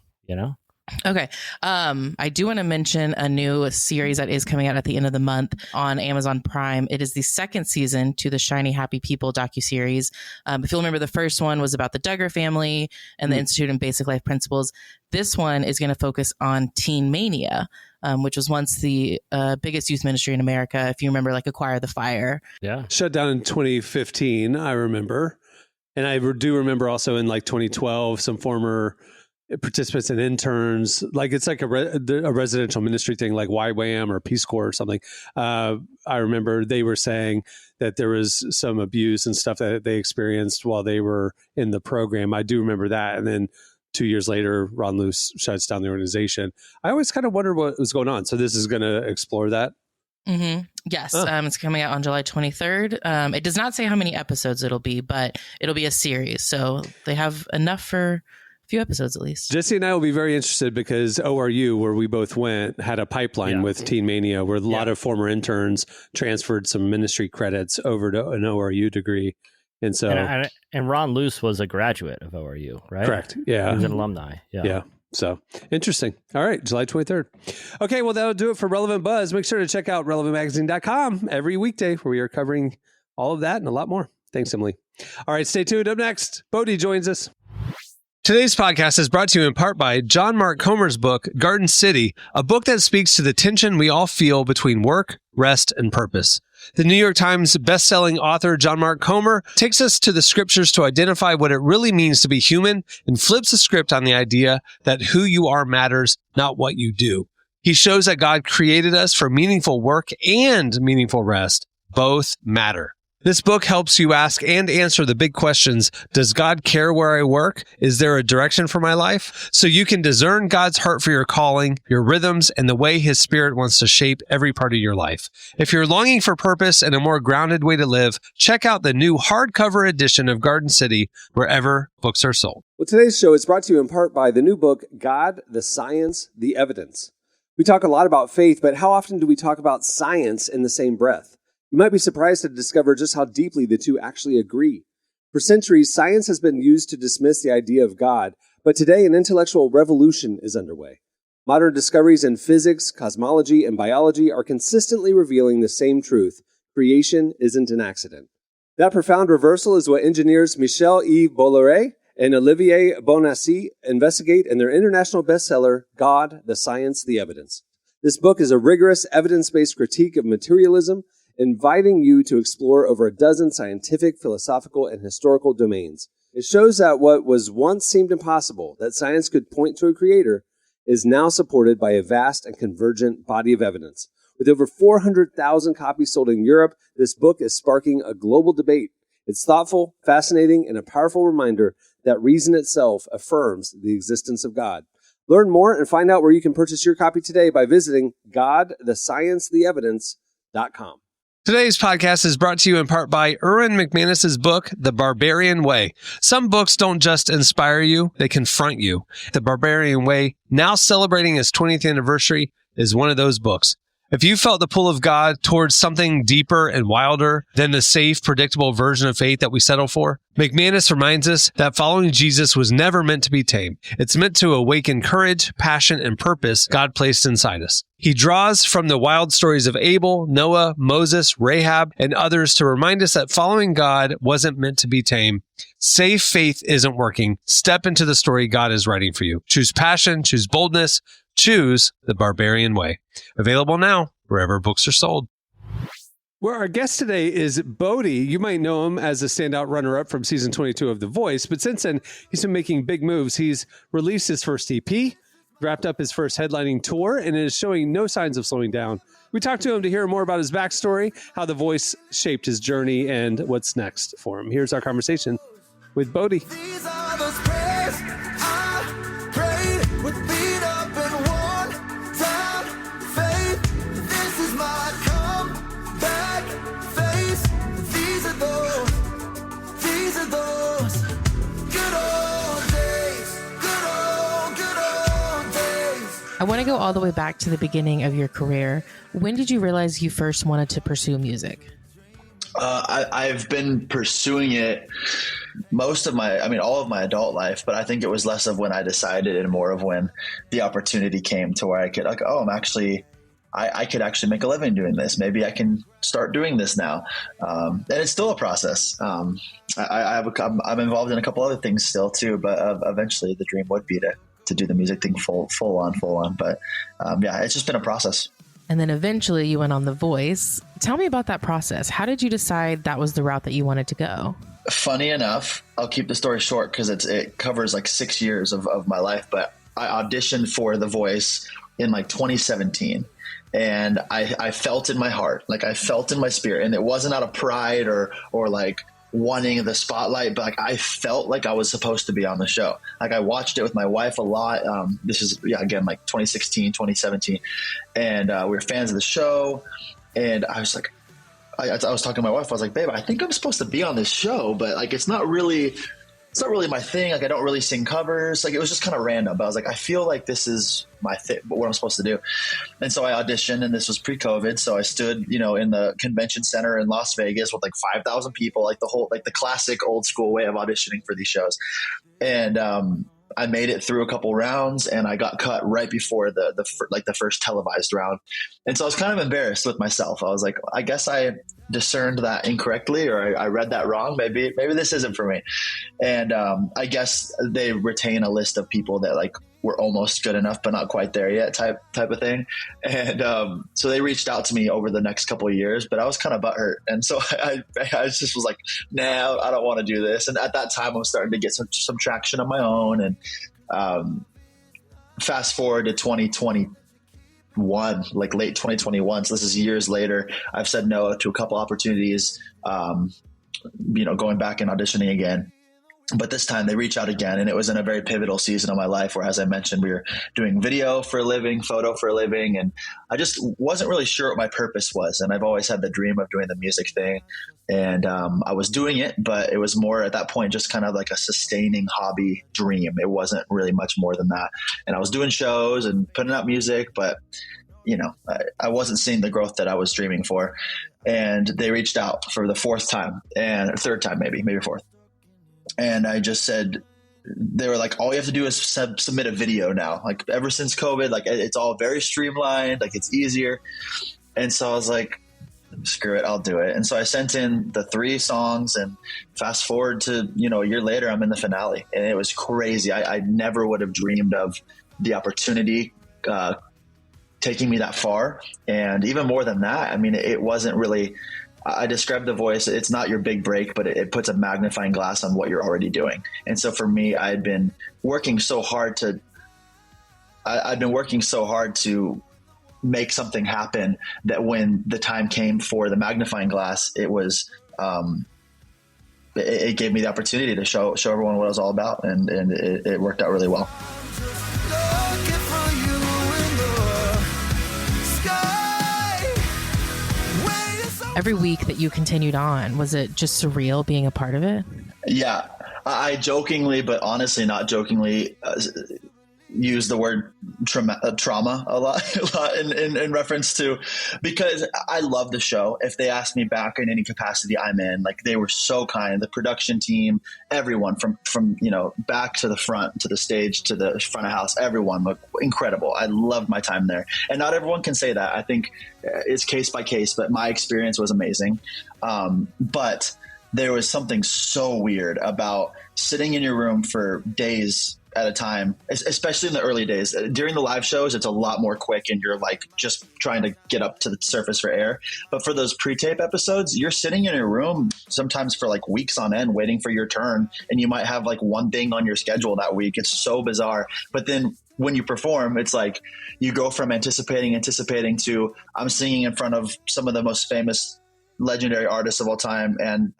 Okay. I do want to mention a new series that is coming out at the end of the month on Amazon Prime. It is the second season to the Shiny Happy People docuseries. If you'll remember, the first one was about the Duggar family and the Institute and Basic Life Principles. This one is going to focus on teen mania, which was once the biggest youth ministry in America. If you remember, like Acquire the Fire. Yeah. Shut down in 2015, I remember. And I do remember also in like 2012, some former participants and interns, like it's like a residential ministry thing, like YWAM or Peace Corps or something. I remember they were saying that there was some abuse and stuff that they experienced while they were in the program. I do remember that. And then 2 years later, Ron Luce shuts down the organization. I always kind of wondered what was going on. So this is going to explore that. Mm-hmm. Yes. It's coming out on July 23rd. It does not say how many episodes it'll be, but it'll be a series. So they have enough for few episodes at least. Jesse and I will be very interested because ORU, where we both went, had a pipeline with Teen Mania where a lot of former interns transferred some ministry credits over to an ORU degree. And so, and Ron Luce was a graduate of ORU, right? Correct. Yeah. He was an alumni. Yeah. So interesting. All right. July 23rd. Okay. Well, that'll do it for Relevant Buzz. Make sure to check out relevantmagazine.com every weekday where we are covering all of that and a lot more. Thanks, Emily. All right. Stay tuned. Up next, Bodie joins us. Today's podcast is brought to you in part by John Mark Comer's book, Garden City, a book that speaks to the tension we all feel between work, rest, and purpose. The New York Times bestselling author John Mark Comer takes us to the scriptures to identify what it really means to be human and flips the script on the idea that who you are matters, not what you do. He shows that God created us for meaningful work and meaningful rest. Both matter. This book helps you ask and answer the big questions. Does God care where I work? Is there a direction for my life? So you can discern God's heart for your calling, your rhythms, and the way His Spirit wants to shape every part of your life. If you're longing for purpose and a more grounded way to live, check out the new hardcover edition of Garden City wherever books are sold. Well, today's show is brought to you in part by the new book, God, the Science, the Evidence. We talk a lot about faith, but how often do we talk about science in the same breath? You might be surprised to discover just how deeply the two actually agree. For centuries, science has been used to dismiss the idea of God, but today an intellectual revolution is underway. Modern discoveries in physics, cosmology, and biology are consistently revealing the same truth: creation isn't an accident. That profound reversal is what engineers Michel-Yves Bolloré and Olivier Bonassi investigate in their international bestseller, God, the Science, the Evidence. This book is a rigorous, evidence-based critique of materialism, inviting you to explore over a dozen scientific, philosophical, and historical domains. It shows that what was once seemed impossible, that science could point to a creator, is now supported by a vast and convergent body of evidence. With over 400,000 copies sold in Europe, this book is sparking a global debate. It's thoughtful, fascinating, and a powerful reminder that reason itself affirms the existence of God. Learn more and find out where you can purchase your copy today by visiting godthesciencetheevidence.com. Today's podcast is brought to you in part by Erwin McManus's book, The Barbarian Way. Some books don't just inspire you, they confront you. The Barbarian Way, now celebrating its 20th anniversary, is one of those books. If you felt the pull of God towards something deeper and wilder than the safe, predictable version of faith that we settle for, McManus reminds us that following Jesus was never meant to be tame. It's meant to awaken courage, passion, and purpose God placed inside us. He draws from the wild stories of Abel, Noah, Moses, Rahab, and others to remind us that following God wasn't meant to be tame. Safe faith isn't working. Step into the story God is writing for you. Choose passion, choose boldness, choose the Barbarian Way. Available now wherever books are sold. Well, our guest today is Bodie. You might know him as a standout runner-up from season 22 of The Voice, but since then, he's been making big moves. He's released his first EP, wrapped up his first headlining tour, and is showing no signs of slowing down. We talked to him to hear more about his backstory, how The Voice shaped his journey, and what's next for him. Here's our conversation with Bodie. These are those prayers I I want to go all the way back to the beginning of your career. When did you realize you first wanted to pursue music? I've been pursuing it all of my adult life, but I think it was less of when I decided and more of when the opportunity came to where I could I could actually make a living doing this. Maybe I can start doing this now. And it's still a process. I'm involved in a couple other things still too, but eventually the dream would be to do the music thing full on. But it's just been a process. And then eventually you went on The Voice. Tell me about that process. How did you decide that was the route that you wanted to go? Funny enough, I'll keep the story short because it covers like 6 years of my life. But I auditioned for The Voice in like 2017. And I felt in my heart, like I felt in my spirit, and it wasn't out of pride or like wanting the spotlight, but like I felt like I was supposed to be on the show. Like I watched it with my wife a lot. This is again, like 2016, 2017. And we were fans of the show. And I was like, I was talking to my wife. I was like, babe, I think I'm supposed to be on this show, but like, it's not really my thing. Like I don't really sing covers. Like it was just kind of random, but I was like, I feel like this is my thing, what I'm supposed to do. And so I auditioned, and this was pre-COVID. So I stood, in the convention center in Las Vegas with like 5,000 people, like the classic old school way of auditioning for these shows. And, I made it through a couple rounds, and I got cut right before the first televised round. And so I was kind of embarrassed with myself. I was like, I guess I discerned that incorrectly, or I read that wrong. Maybe this isn't for me. And I guess they retain a list of people that like were almost good enough, but not quite there yet type of thing. And so they reached out to me over the next couple of years, but I was kind of butthurt. And so I just was like, nah, I don't want to do this. And at that time I was starting to get some traction on my own. And fast forward to 2021, like late 2021. So this is years later. I've said no to a couple opportunities, going back and auditioning again. But this time they reach out again, and it was in a very pivotal season of my life where, as I mentioned, we were doing video for a living, photo for a living, and I just wasn't really sure what my purpose was. And I've always had the dream of doing the music thing, and I was doing it, but it was more at that point just kind of like a sustaining hobby dream. It wasn't really much more than that. And I was doing shows and putting out music, but I wasn't seeing the growth that I was dreaming for. And they reached out for the third time, maybe fourth. And I just said, they were like, all you have to do is submit a video now. Like ever since COVID, like it's all very streamlined, like it's easier. And so I was like, screw it, I'll do it. And so I sent in the 3 songs, and fast forward to, a year later, I'm in the finale, and it was crazy. I never would have dreamed of the opportunity, taking me that far. And even more than that, I mean, it wasn't really, I described The Voice. It's not your big break, but it puts a magnifying glass on what you're already doing. And so for me, I'd been working so hard to make something happen that when the time came for the magnifying glass, it was, it gave me the opportunity to show everyone what I was all about. And it worked out really well. Every week that you continued on, was it just surreal being a part of it? Yeah, I jokingly, but honestly not jokingly, use the word trauma a lot in reference to, because I love the show. If they ask me back in any capacity I'm in, like they were so kind, the production team, everyone from back to the front, to the stage, to the front of house, everyone looked incredible. I loved my time there. And not everyone can say that. I think it's case by case, but my experience was amazing. But there was something so weird about sitting in your room for days at a time, especially in the early days. During the live shows, it's a lot more quick and you're like just trying to get up to the surface for air. But for those pre-tape episodes, you're sitting in your room sometimes for like weeks on end waiting for your turn, and you might have like one thing on your schedule that week. It's so bizarre. But then when you perform, it's like you go from anticipating to I'm singing in front of some of the most famous legendary artists of all time and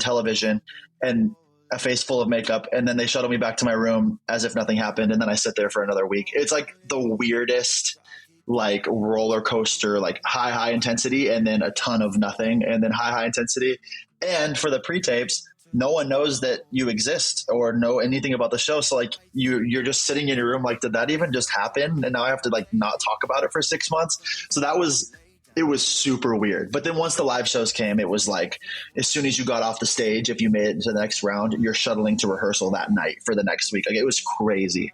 television, and a face full of makeup, and then they shuttle me back to my room as if nothing happened, and then I sit there for another week. It's like the weirdest like roller coaster, like high intensity and then a ton of nothing, and then high intensity. And for the pre-tapes, no one knows that you exist or know anything about the show. So like you're just sitting in your room like, did that even just happen? And now I have to like not talk about it for 6 months. So it was super weird. But then once the live shows came, it was like, as soon as you got off the stage, if you made it to the next round, you're shuttling to rehearsal that night for the next week. Like, it was crazy.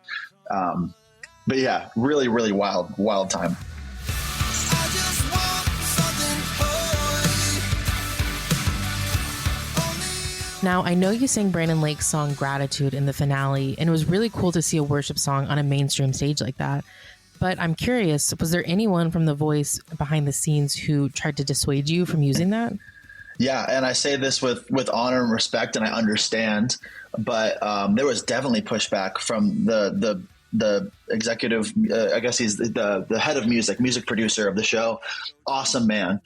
But yeah, really, really wild time. Now, I know you sang Brandon Lake's song Gratitude in the finale, and it was really cool to see a worship song on a mainstream stage like that. But I'm curious, was there anyone from The Voice behind the scenes who tried to dissuade you from using that? Yeah, and I say this with honor and respect, and I understand, but there was definitely pushback from the executive. I guess he's the head of music producer of the show. Awesome man,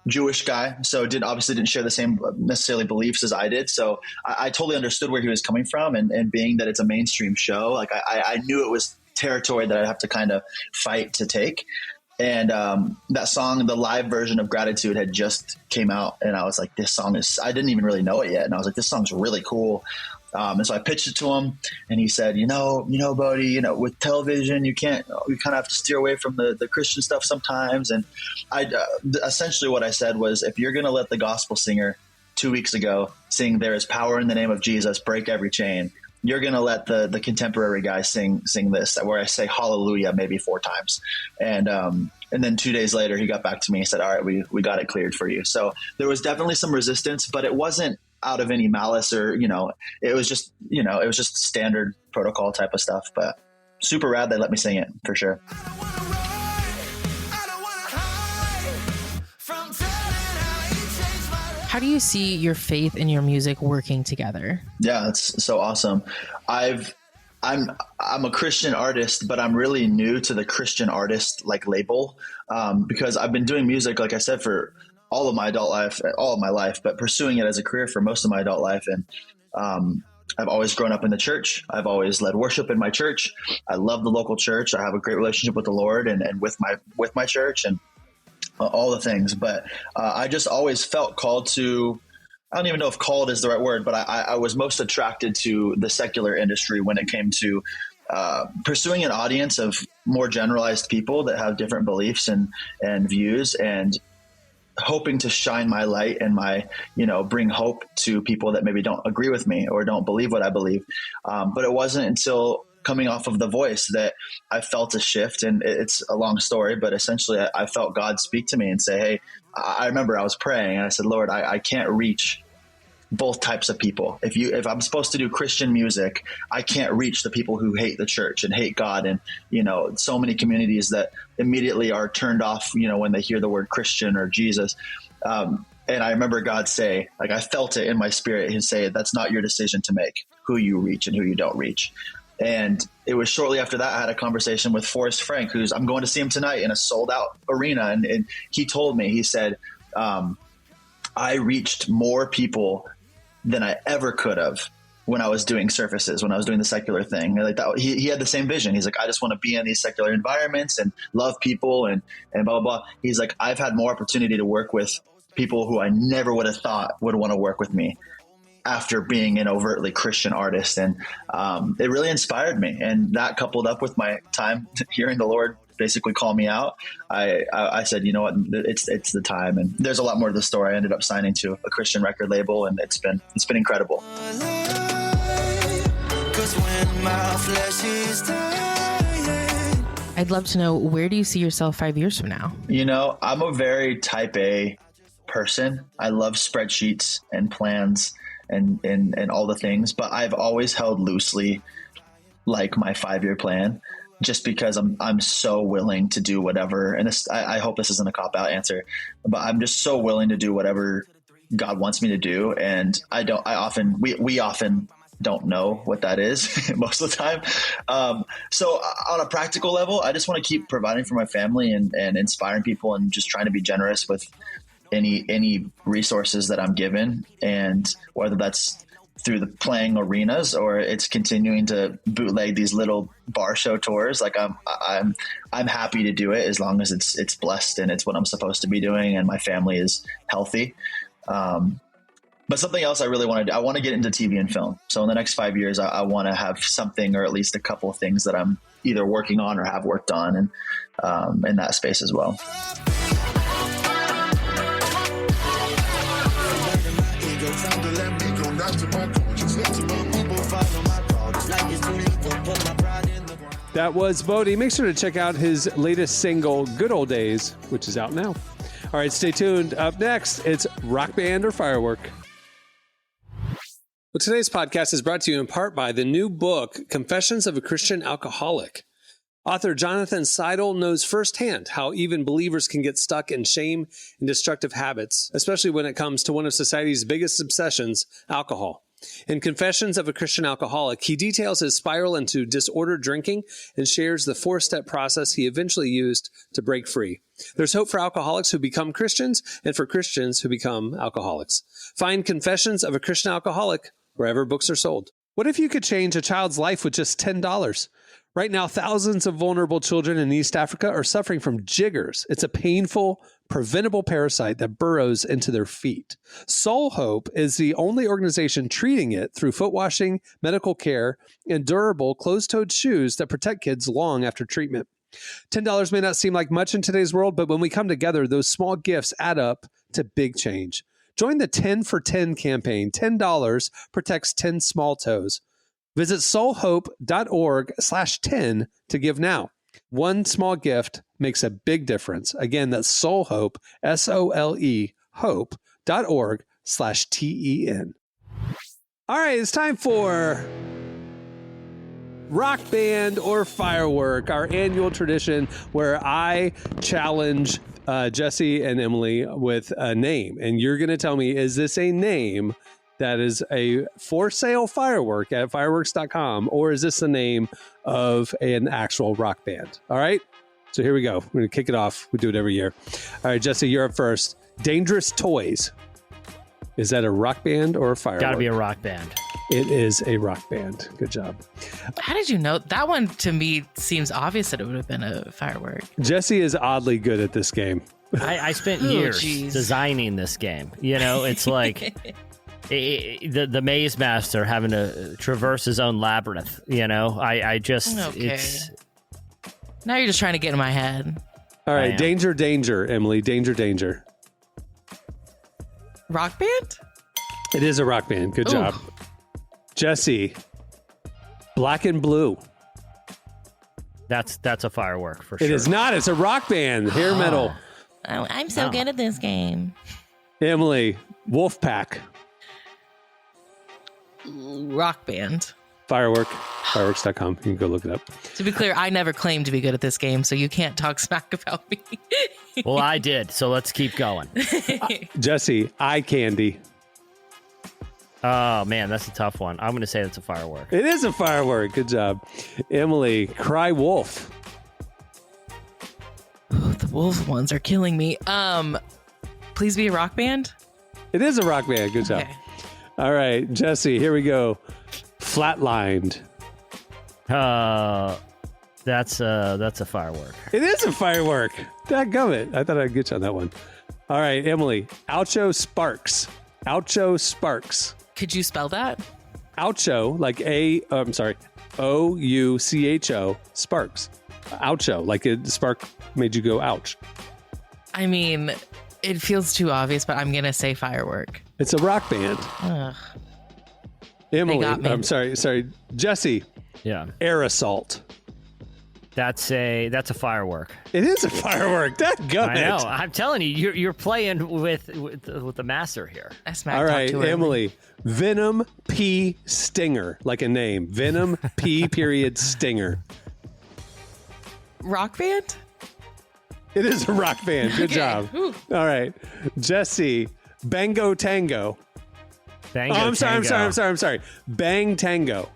Jewish guy, so obviously didn't share the same necessarily beliefs as I did. So I totally understood where he was coming from, and being that it's a mainstream show, like I knew it was territory that I'd have to kind of fight to take. And that song, the live version of Gratitude, had just came out, and I was like, this song is, I didn't even really know it yet, and I was like, this song's really cool. And so I pitched it to him, and he said, you know, Bodie, with television, you kind of have to steer away from the Christian stuff sometimes. And I essentially what I said was, if you're going to let the gospel singer 2 weeks ago sing "There is power in the name of Jesus, break every chain," you're going to let the contemporary guy sing this, where I say hallelujah maybe 4 times. And then 2 days later, he got back to me and said, all right, we got it cleared for you. So there was definitely some resistance, but it wasn't out of any malice or, it was just standard protocol type of stuff, but super rad. They let me sing it for sure. How do you see your faith and your music working together? Yeah, it's so awesome. I'm a Christian artist, but I'm really new to the Christian artist label, because I've been doing music, like I said, for all of my life, but pursuing it as a career for most of my adult life. And I've always grown up in the church. I've always led worship in my church. I love the local church. I have a great relationship with the Lord and with my church and all the things. But I just always felt called to, I don't even know if called is the right word, but I was most attracted to the secular industry when it came to pursuing an audience of more generalized people that have different beliefs and views, and hoping to shine my light and bring hope to people that maybe don't agree with me or don't believe what I believe. But it wasn't until coming off of The Voice that I felt a shift, and it's a long story, but essentially I felt God speak to me and say, hey, I remember I was praying and I said, Lord, I can't reach both types of people. If I'm supposed to do Christian music, I can't reach the people who hate the church and hate God. And, so many communities that immediately are turned off, when they hear the word Christian or Jesus. And I remember God say, I felt it in my spirit, and say, that's not your decision to make, who you reach and who you don't reach. And it was shortly after that I had a conversation with Forrest Frank, I'm going to see him tonight in a sold out arena. And he told me, he said, I reached more people than I ever could have when I was doing services, when I was doing the secular thing. Like that, he had the same vision. He's like, I just want to be in these secular environments and love people and blah, blah, blah. He's like, I've had more opportunity to work with people who I never would have thought would want to work with me after being an overtly Christian artist. And it really inspired me. And that, coupled up with my time hearing the Lord basically call me out, I said, you know what, it's the time. And there's a lot more to the story. I ended up signing to a Christian record label, and it's been incredible. I'd love to know, where do you see yourself 5 years from now? I'm a very type A person. I love spreadsheets and plans and all the things, but I've always held loosely my 5-year plan, just because I'm so willing to do whatever. And this, I hope this isn't a cop-out answer, but I'm just so willing to do whatever God wants me to do. And we often don't know what that is most of the time. So on a practical level, I just want to keep providing for my family and inspiring people, and just trying to be generous with any resources that I'm given. And whether that's through the playing arenas or it's continuing to bootleg these little bar show tours, I'm happy to do it as long as it's blessed and it's what I'm supposed to be doing and my family is healthy. But something else I really want to do, I want to get into TV and film. So in the next 5 years, I want to have something, or at least a couple of things that I'm either working on or have worked on, and in that space as well. That was Bodie. Make sure to check out his latest single, Good Old Days, which is out now. All right, stay tuned. Up next, it's Rock Band or Firework. Well, today's podcast is brought to you in part by the new book, Confessions of a Christian Alcoholic. Author Jonathan Seidel knows firsthand how even believers can get stuck in shame and destructive habits, especially when it comes to one of society's biggest obsessions, alcohol. In Confessions of a Christian Alcoholic, he details his spiral into disordered drinking and shares the 4-step process he eventually used to break free. There's hope for alcoholics who become Christians and for Christians who become alcoholics. Find Confessions of a Christian Alcoholic wherever books are sold. What if you could change a child's life with just $10? Right now, thousands of vulnerable children in East Africa are suffering from jiggers. It's a painful, preventable parasite that burrows into their feet. Soul Hope is the only organization treating it through foot washing, medical care, and durable closed-toed shoes that protect kids long after treatment. $10 may not seem like much in today's world, but when we come together, those small gifts add up to big change. Join the 10 for 10 campaign. $10 protects 10 small toes. Visit soulhope.org/10 to give now. One small gift makes a big difference. Again, that's soulhope, SOLE, hope.org/TEN. All right, it's time for Rock Band or Firework, our annual tradition where I challenge Jesse and Emily with a name. And you're going to tell me, is this a name that is a for sale firework at fireworks.com, or is this the name of an actual rock band? All right. So here we go. We're going to kick it off. We do it every year. All right, Jesse, you're up first. Dangerous Toys. Is that a rock band or a firework? Got to be a rock band. It is a rock band. Good job. How did you know? That one to me seems obvious that it would have been a firework. Jesse is oddly good at this game. I spent years designing this game. You know, it's like the maze master having to traverse his own labyrinth. You know, I just, it's... Now you're just trying to get in my head. All right, danger, Emily. Danger. Rock band? It is a rock band. Good job. Jesse, Black and Blue. That's a firework for sure. It is not. It's a rock band. Hair metal. Oh, I'm so good at this game. Emily, Wolfpack. Rock band. Firework. Fireworks.com. You can go look it up. To be clear, I never claimed to be good at this game, so you can't talk smack about me. Well, I did, so let's keep going. Jesse, Eye Candy. Oh, man, that's a tough one. I'm going to say it's a firework. It is a firework. Good job. Emily, Cry Wolf. Oh, the wolf ones are killing me. Please be a rock band? It is a rock band. Good job. Okay. All right, Jesse, here we go. Flatlined. That's a firework. It is a firework. Dadgummit. I thought I'd get you on that one. All right, Emily, Oucho Sparks. Oucho Sparks. Could you spell that? Oucho, like OUCHO, Sparks. Oucho, like a spark made you go ouch. I mean, it feels too obvious, but I'm going to say firework. It's a rock band. Ugh. Emily, I'm sorry. Jesse. Yeah. Air Assault. That's a firework. It is a firework. Dadgummit. I know. I'm telling you, you're playing with the master here. All right, Emily. Venom P Stinger, like a name. Venom P period Stinger. Rock band? It is a rock band. Good job. Ooh. All right, Jesse. Bango Tango. Bango I'm Tango. sorry. Bang Tango.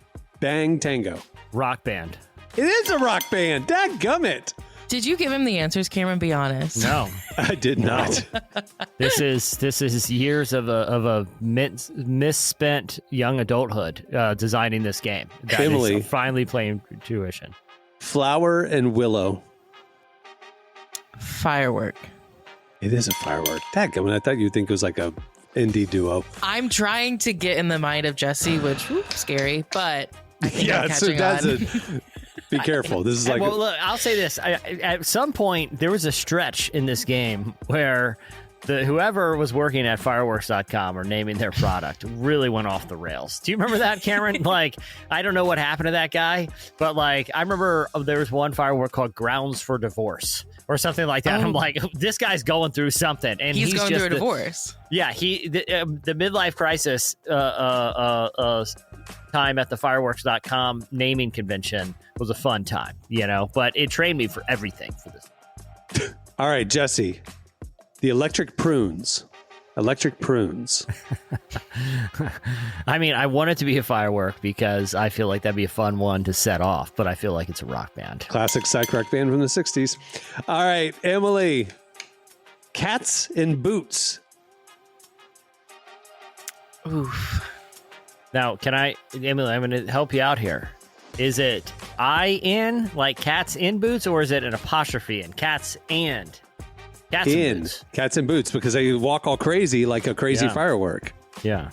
Rock band. It is a rock band. Dadgummit. Did you give him the answers, Cameron? Be honest. No, I did not. This is years of a misspent young adulthood designing this game. That Emily, is finally playing tuition. Flower and Willow. Firework. It is a firework. Dadgummit. I thought you'd think it was like a indie duo. I'm trying to get in the mind of Jesse, which scary, but I think I'm catching on. Be careful. This is like. Well, look, I'll say this. At some point, there was a stretch in this game where whoever was working at fireworks.com or naming their product really went off the rails. Do you remember that, Cameron? Like, I don't know what happened to that guy, but like, I remember there was one firework called Grounds for Divorce or something like that. I'm like, this guy's going through something, and he's going just through a divorce. Yeah, the midlife crisis time at the fireworks.com naming convention was a fun time, but it trained me for everything for this. All right, Jesse, the electric prunes. I mean, I want it to be a firework because I feel like that'd be a fun one to set off, but I feel like it's a rock band. Classic psych rock band from the 60s. All right, Emily, cats in boots. Oof. Now, Emily, I'm going to help you out here. Is it I-N, like cats in boots, or is it an apostrophe in cats and cats in boots? Cats in boots, because they walk all crazy like a crazy firework. Yeah.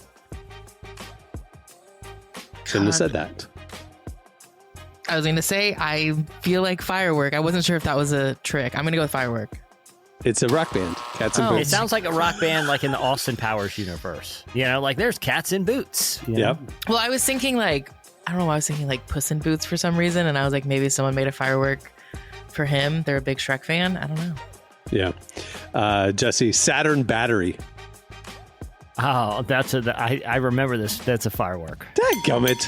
Shouldn't have said that. I was going to say, I feel like firework. I wasn't sure if that was a trick. I'm going to go with firework. It's a rock band. Cats in boots. It sounds like a rock band like in the Austin Powers universe. Like there's cats in boots. Yep. Well, I was thinking I don't know why I was thinking like Puss in Boots for some reason. And I was like, maybe someone made a firework for him. They're a big Shrek fan. I don't know. Yeah. Jesse, Saturn battery. Oh, I remember this. That's a firework. Dadgummit.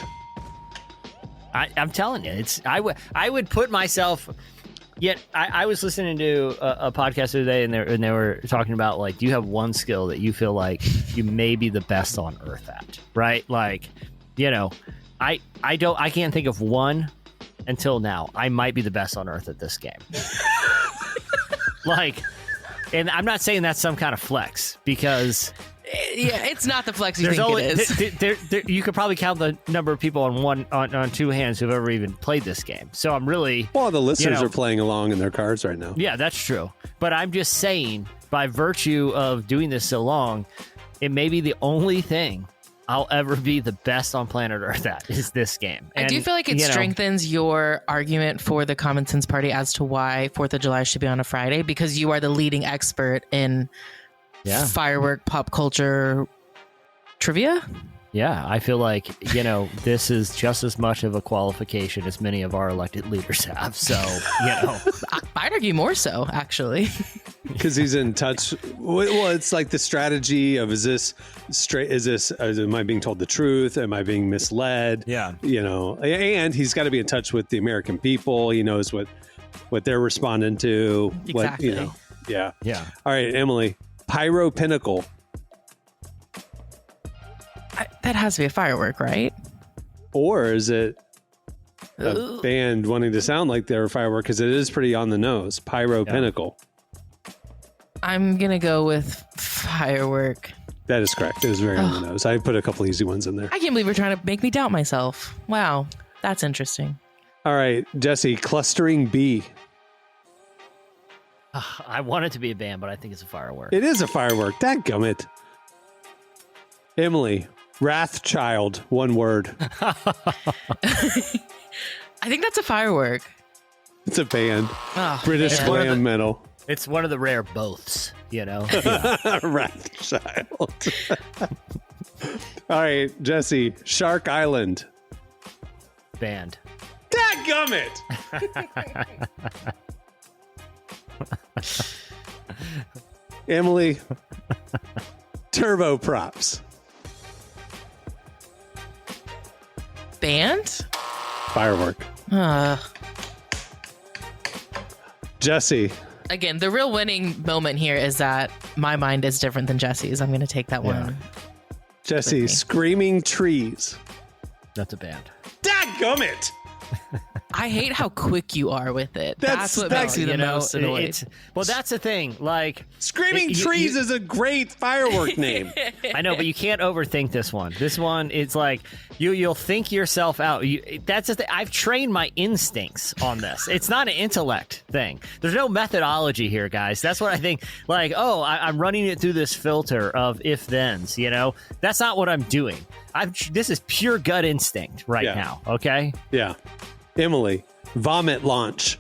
I'm telling you, I would put myself. Yet I was listening to a podcast the other day, and they were talking about like, do you have one skill that you feel like you may be the best on Earth at, right? Like, I can't think of one until now. I might be the best on Earth at this game. Like, and I'm not saying that's some kind of flex because. Yeah, it's not the flex you think it is. You could probably count the number of people on two hands who've ever even played this game. So I'm really... Well, the listeners are playing along in their cars right now. Yeah, that's true. But I'm just saying, by virtue of doing this so long, it may be the only thing I'll ever be the best on planet Earth at is this game. And I do feel like it strengthens your argument for the Common Sense Party as to why 4th of July should be on a Friday, because you are the leading expert in... firework pop culture trivia. Yeah, I feel like, this is just as much of a qualification as many of our elected leaders have. So, I'd argue more so, actually. Because he's in touch. Well, it's like the strategy of, is this straight? Am I being told the truth? Am I being misled? Yeah. And he's got to be in touch with the American people. He knows what they're responding to. Exactly. Yeah. Yeah. All right, Emily. Pyro Pinnacle. That has to be a firework, right? Or is it a band wanting to sound like they're a firework? Because it is pretty on the nose. Pyro Pinnacle. I'm going to go with firework. That is correct. It is very on the nose. I put a couple easy ones in there. I can't believe you're trying to make me doubt myself. Wow. That's interesting. All right, Jesse, Clustering Bee. I want it to be a band, but I think it's a firework. It is a firework. Dadgummit. Emily, Wrathchild, one word. I think that's a firework. It's a band. Oh, British glam metal. It's one of the rare boths, Wrathchild. All right, Jesse, Shark Island. Band. Dadgummit. Emily, turboprops. Band? Firework. Jesse. Again, the real winning moment here is that my mind is different than Jesse's. I'm going to take that one. Jesse, Screaming Trees. That's a band. Dadgummit! I hate how quick you are with it. That's what makes you the most annoyed. Well, that's the thing. Like Screaming Trees is a great firework name. I know, but you can't overthink this one. This one, it's like you'll think yourself out. That's the thing. I've trained my instincts on this. It's not an intellect thing. There's no methodology here, guys. That's what I think. Like, I'm running it through this filter of if-thens. That's not what I'm doing. This is pure gut instinct right now. Okay. Yeah. Emily, vomit launch.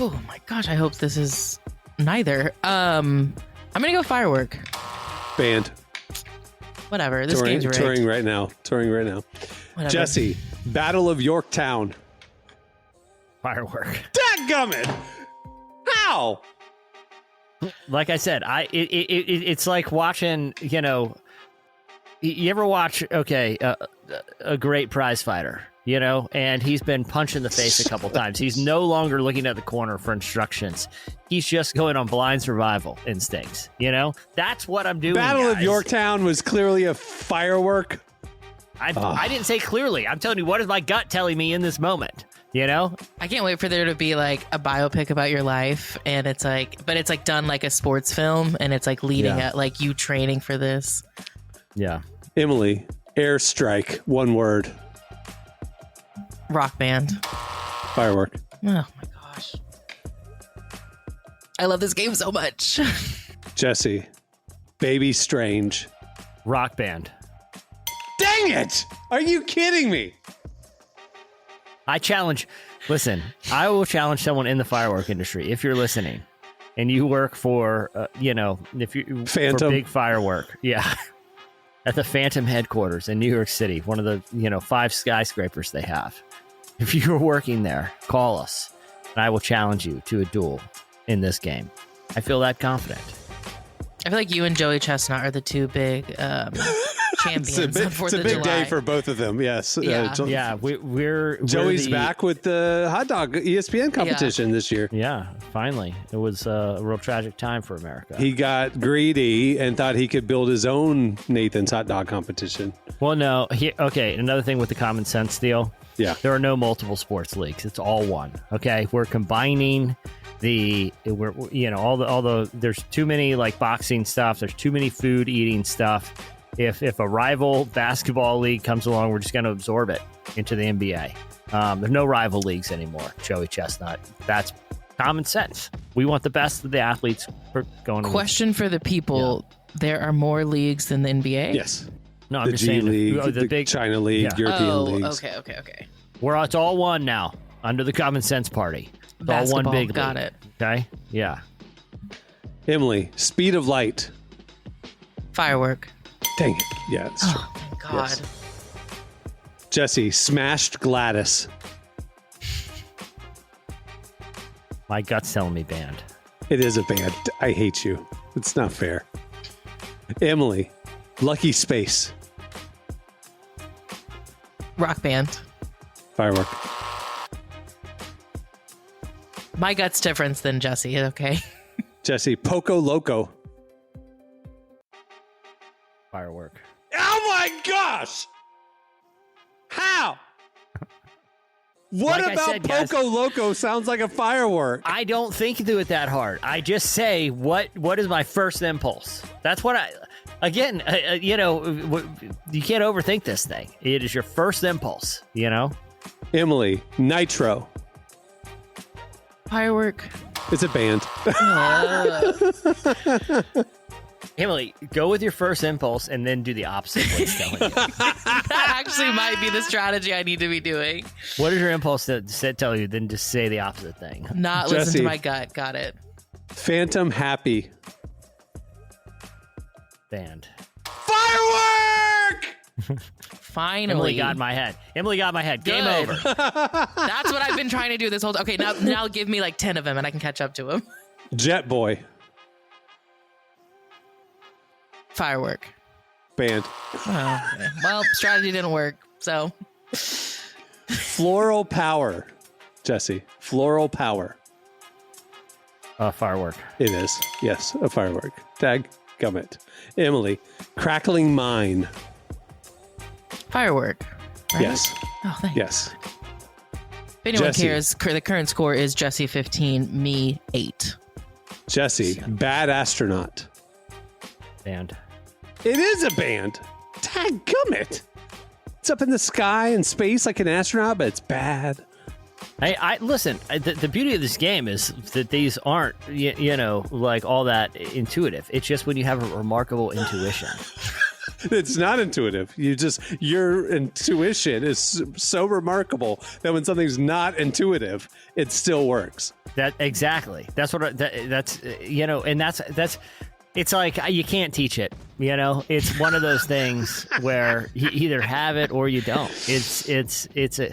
Oh my gosh, I hope this is neither. I'm gonna go firework. Band. Whatever. This game's rigged. Touring right now. Whatever. Jesse, Battle of Yorktown. Firework. Dadgummit! How? Like I said, it's like watching. You ever watch a great prize fighter? And he's been punched in the face a couple times. He's no longer looking at the corner for instructions. He's just going on blind survival instincts. That's what I'm doing. Battle of Yorktown was clearly a firework. I didn't say clearly. I'm telling you, what is my gut telling me in this moment? I can't wait for there to be like a biopic about your life, and it's like done like a sports film, and it's like leading at like you training for this. Yeah. Emily, airstrike, one word. Rock band. Firework. Oh my gosh. I love this game so much. Jesse, Baby Strange. Rock band. Dang it! Are you kidding me? I will challenge someone in the firework industry. If you're listening and you work for, if you Phantom. For big firework. Yeah. At the Phantom headquarters in New York City, one of the, 5 skyscrapers they have. If you're working there, call us and I will challenge you to a duel in this game. I feel that confident. I feel like you and Joey Chestnut are the two big champions. It's a big day for both of them. Yes. Yeah. We're Joey's back with the hot dog ESPN competition this year. Yeah, finally. It was a real tragic time for America. He got greedy and thought he could build his own Nathan's hot dog competition. Well, no. Another thing with the common sense deal. Yeah. There are no multiple sports leagues. It's all one. Okay. We're combining there's too many like boxing stuff. There's too many food eating stuff. If a rival basketball league comes along, we're just going to absorb it into the NBA. There's no rival leagues anymore, Joey Chestnut. That's common sense. We want the best of the athletes going. Question for the people. Yeah. There are more leagues than the NBA? Yes. No, I'm the just G saying. League, the big China League, European leagues. Okay. It's all one now under the common sense party. It's basketball, all one big got league. it. Okay? Yeah. Emily, speed of light. Firework. Dang it. Yeah, it's true. Oh, thank God. Yes. Jesse, smashed Gladys. My gut's telling me band. It is a band. I hate you. It's not fair. Emily, lucky space. Rock band. Firework. My gut's different than Jesse, okay? Jesse, Poco Loco. Firework. Oh my gosh! How? What like about Poco Loco sounds like a firework? I don't think do it that hard. I just say what is my first impulse. That's what you can't overthink this thing. It is your first impulse, Emily, Nitro. Firework. It's a band. Emily, go with your first impulse and then do the opposite of what he's telling you. That actually might be the strategy I need to be doing. What is your impulse to tell you, then just say the opposite thing? Not Jesse, listen to my gut. Got it. Phantom Happy. Band. Firework! Finally. Emily got in my head. Game Good. over. That's what I've been trying to do this whole time. Okay, now give me like 10 of them and I can catch up to him. Jet Boy. Firework. Band. Oh, okay. Well, strategy didn't work, so. Floral Power. Jesse, Floral Power. Firework. It is. Yes, a firework. Tag gummit. Emily, Crackling Mine. Firework. Right? Yes. Oh, thanks. Yes. If anyone Jesse. cares, the current score is Jesse 15, me 8. Jesse, bad astronaut. Band. It is a band. Dadgummit. It's up in the sky and space like an astronaut, but it's bad. Hey, listen. The beauty of this game is that these aren't, like all that intuitive. It's just when you have a remarkable intuition. It's not intuitive. Your intuition is so remarkable that when something's not intuitive, it still works. Exactly. That's what. And that's. It's like you can't teach it. It's one of those things where you either have it or you don't. It's a.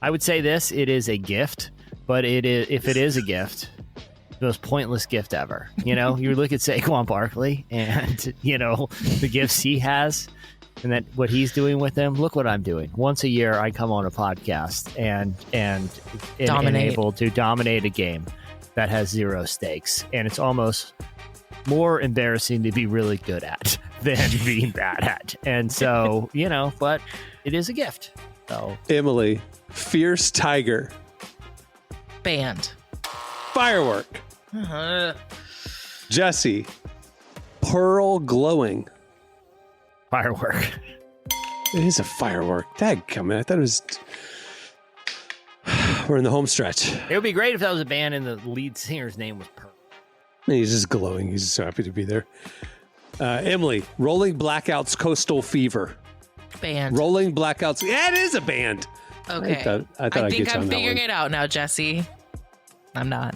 I would say this: it is a gift, but if it is a gift, the most pointless gift ever. You look at Saquon Barkley and the gifts he has, and that what he's doing with them. Look what I'm doing. Once a year, I come on a podcast and able to dominate a game that has zero stakes, and it's almost more embarrassing to be really good at than being bad at. And so, but it is a gift. So Emily, fierce tiger. Band. Firework. Jesse, pearl glowing. Firework. It is a firework. Dadgummit. I thought it was... We're in the home stretch. It would be great if that was a band and the lead singer's name was Pearl. He's just glowing. He's just so happy to be there. Emily, Rolling Blackouts Coastal Fever. Band. Rolling Blackouts. Yeah, it is a band. Okay. I thought I'd think get you I'm on that figuring one. it out now, Jesse. I'm not.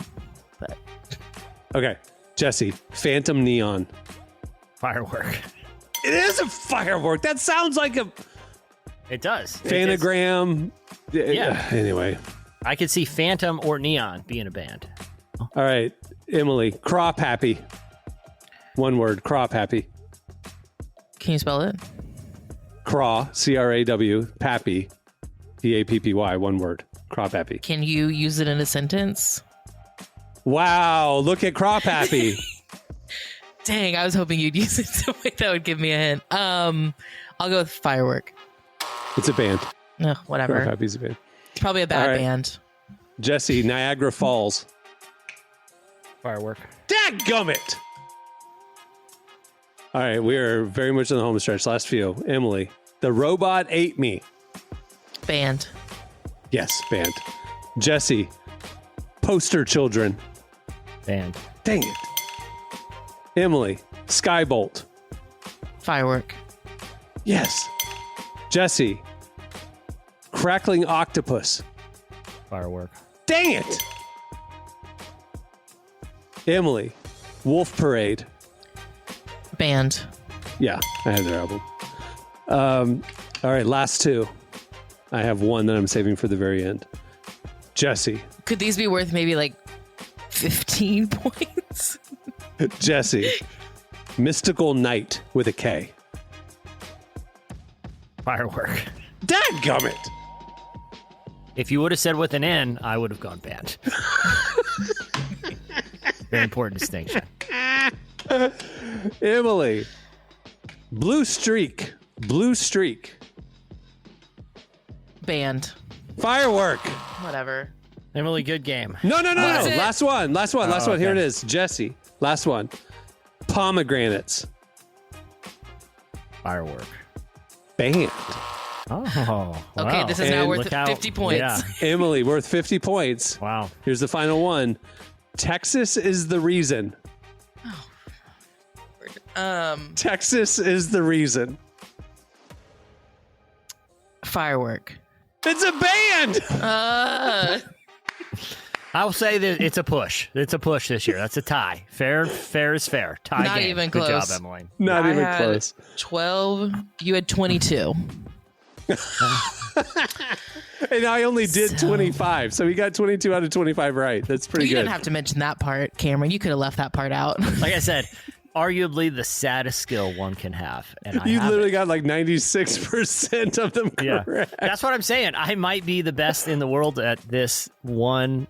But Okay. Jesse, Phantom Neon. Firework. It is a firework. That sounds like a It does. phanogram. Yeah. Anyway. I could see Phantom or Neon being a band. All right. Emily, Crop Happy. One word, Crop Happy. can you spell it? Craw, C-R-A-W, Pappy, P-A-P-P-Y, one word. Crop Happy. Can you use it in a sentence? Wow, look at Crop Happy. Dang, I was hoping you'd use it some way that would give me a hint. I'll go with firework. It's a band. No, whatever. Crop Happy's a band. It's probably a bad All right. band. Jesse, Niagara Falls. Firework. Dadgummit! All right, we are very much in the home stretch. Last few. Emily, The Robot Ate Me. Band. Yes, band. Jesse, Poster Children. Band. Dang it. Emily, Skybolt. Firework. Yes. Jesse, Crackling Octopus. Firework. Dang it. Emily, Wolf Parade. Band. Yeah, I have their album. All right, last two. I have one that I'm saving for the very end. Jesse. Could these be worth maybe like 15 points? Jesse. Mystical Night with a K. Firework. Dadgummit. If you would have said with an N, I would have gone band. Very important distinction. Emily. Blue Streak. Blue Streak. Band. Firework. Whatever. Emily, good game. No. That's it. Last one. Last one. Oh, Here it okay. is. Jesse. Last one. Pomegranates. Firework. Band. Oh, Okay, wow. this is now And worth look how- 50 points. Yeah. Emily, worth 50 points. Wow. Here's the final one. Texas is the reason. Texas is the reason. Firework. It's a band. I will say that it's a push. It's a push this year. That's a tie. Fair is fair. Tie Not game. even Good close. job, Emily. Not I even had close. 12. You had 22. And I only did 25. So he got 22 out of 25 right. That's pretty You good. didn't have to mention that part, Cameron. You could have left that part out. Like I said, arguably the saddest skill one can have. And I You have literally it. got like 96% of them Yeah. correct. That's what I'm saying. I might be the best in the world at this one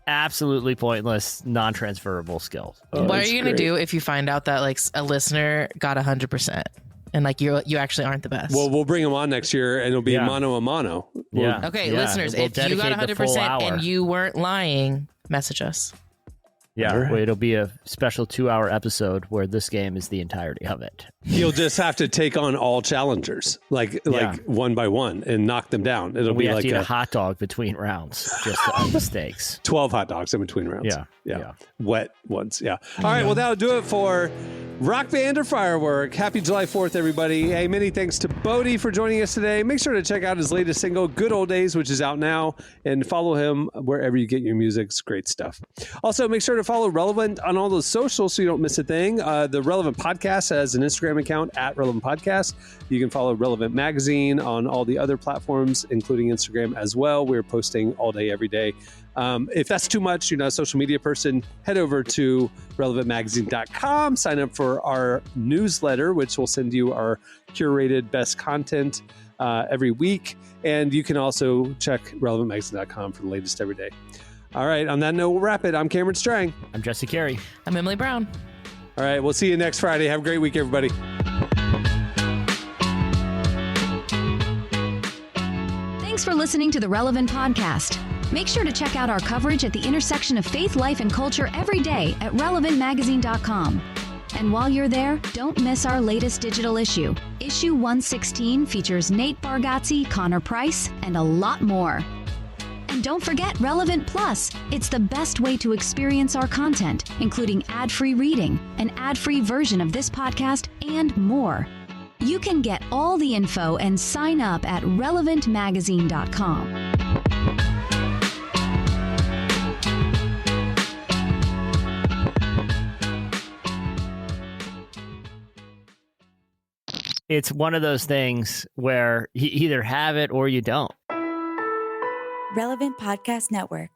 absolutely pointless, non-transferable skill. Oh, what are that's you going to great. do if you find out that like a listener got 100%? and like you actually aren't the best. Well, we'll bring him on next year, and it'll be mano a mano. Okay, listeners, if you got 100% and you weren't lying, message us. Yeah, Right. well, it'll be a special 2-hour episode where this game is the entirety of it. You'll just have to take on all challengers, like one by one, and knock them down. It'll We be have like to eat a hot dog between rounds just to up the stakes. 12 hot dogs in between rounds. Yeah. Wet ones. Yeah. All right. Well, that'll do it for Rock Band or Firework. Happy July 4th, everybody. Hey, many thanks to Bodie for joining us today. Make sure to check out his latest single, Good Old Days, which is out now, and follow him wherever you get your music. It's great stuff. Also, make sure to follow Relevant on all those socials so you don't miss a thing. The Relevant Podcast has an Instagram account at Relevant Podcast. You can follow Relevant Magazine on all the other platforms, including Instagram as well. We're posting all day, every day. If that's too much, you're not a social media person, head over to relevantmagazine.com, sign up for our newsletter, which will send you our curated best content every week. And you can also check relevantmagazine.com for the latest every day. All right. On that note, we'll wrap it. I'm Cameron Strang. I'm Jesse Carey. I'm Emily Brown. All right. We'll see you next Friday. Have a great week, everybody. Thanks for listening to the Relevant Podcast. Make sure to check out our coverage at the intersection of faith, life, and culture every day at relevantmagazine.com. And while you're there, don't miss our latest digital issue. Issue 116 features Nate Bargatze, Connor Price, and a lot more. And don't forget Relevant Plus. It's the best way to experience our content, including ad-free reading, an ad-free version of this podcast, and more. You can get all the info and sign up at relevantmagazine.com. It's one of those things where you either have it or you don't. Relevant Podcast Network.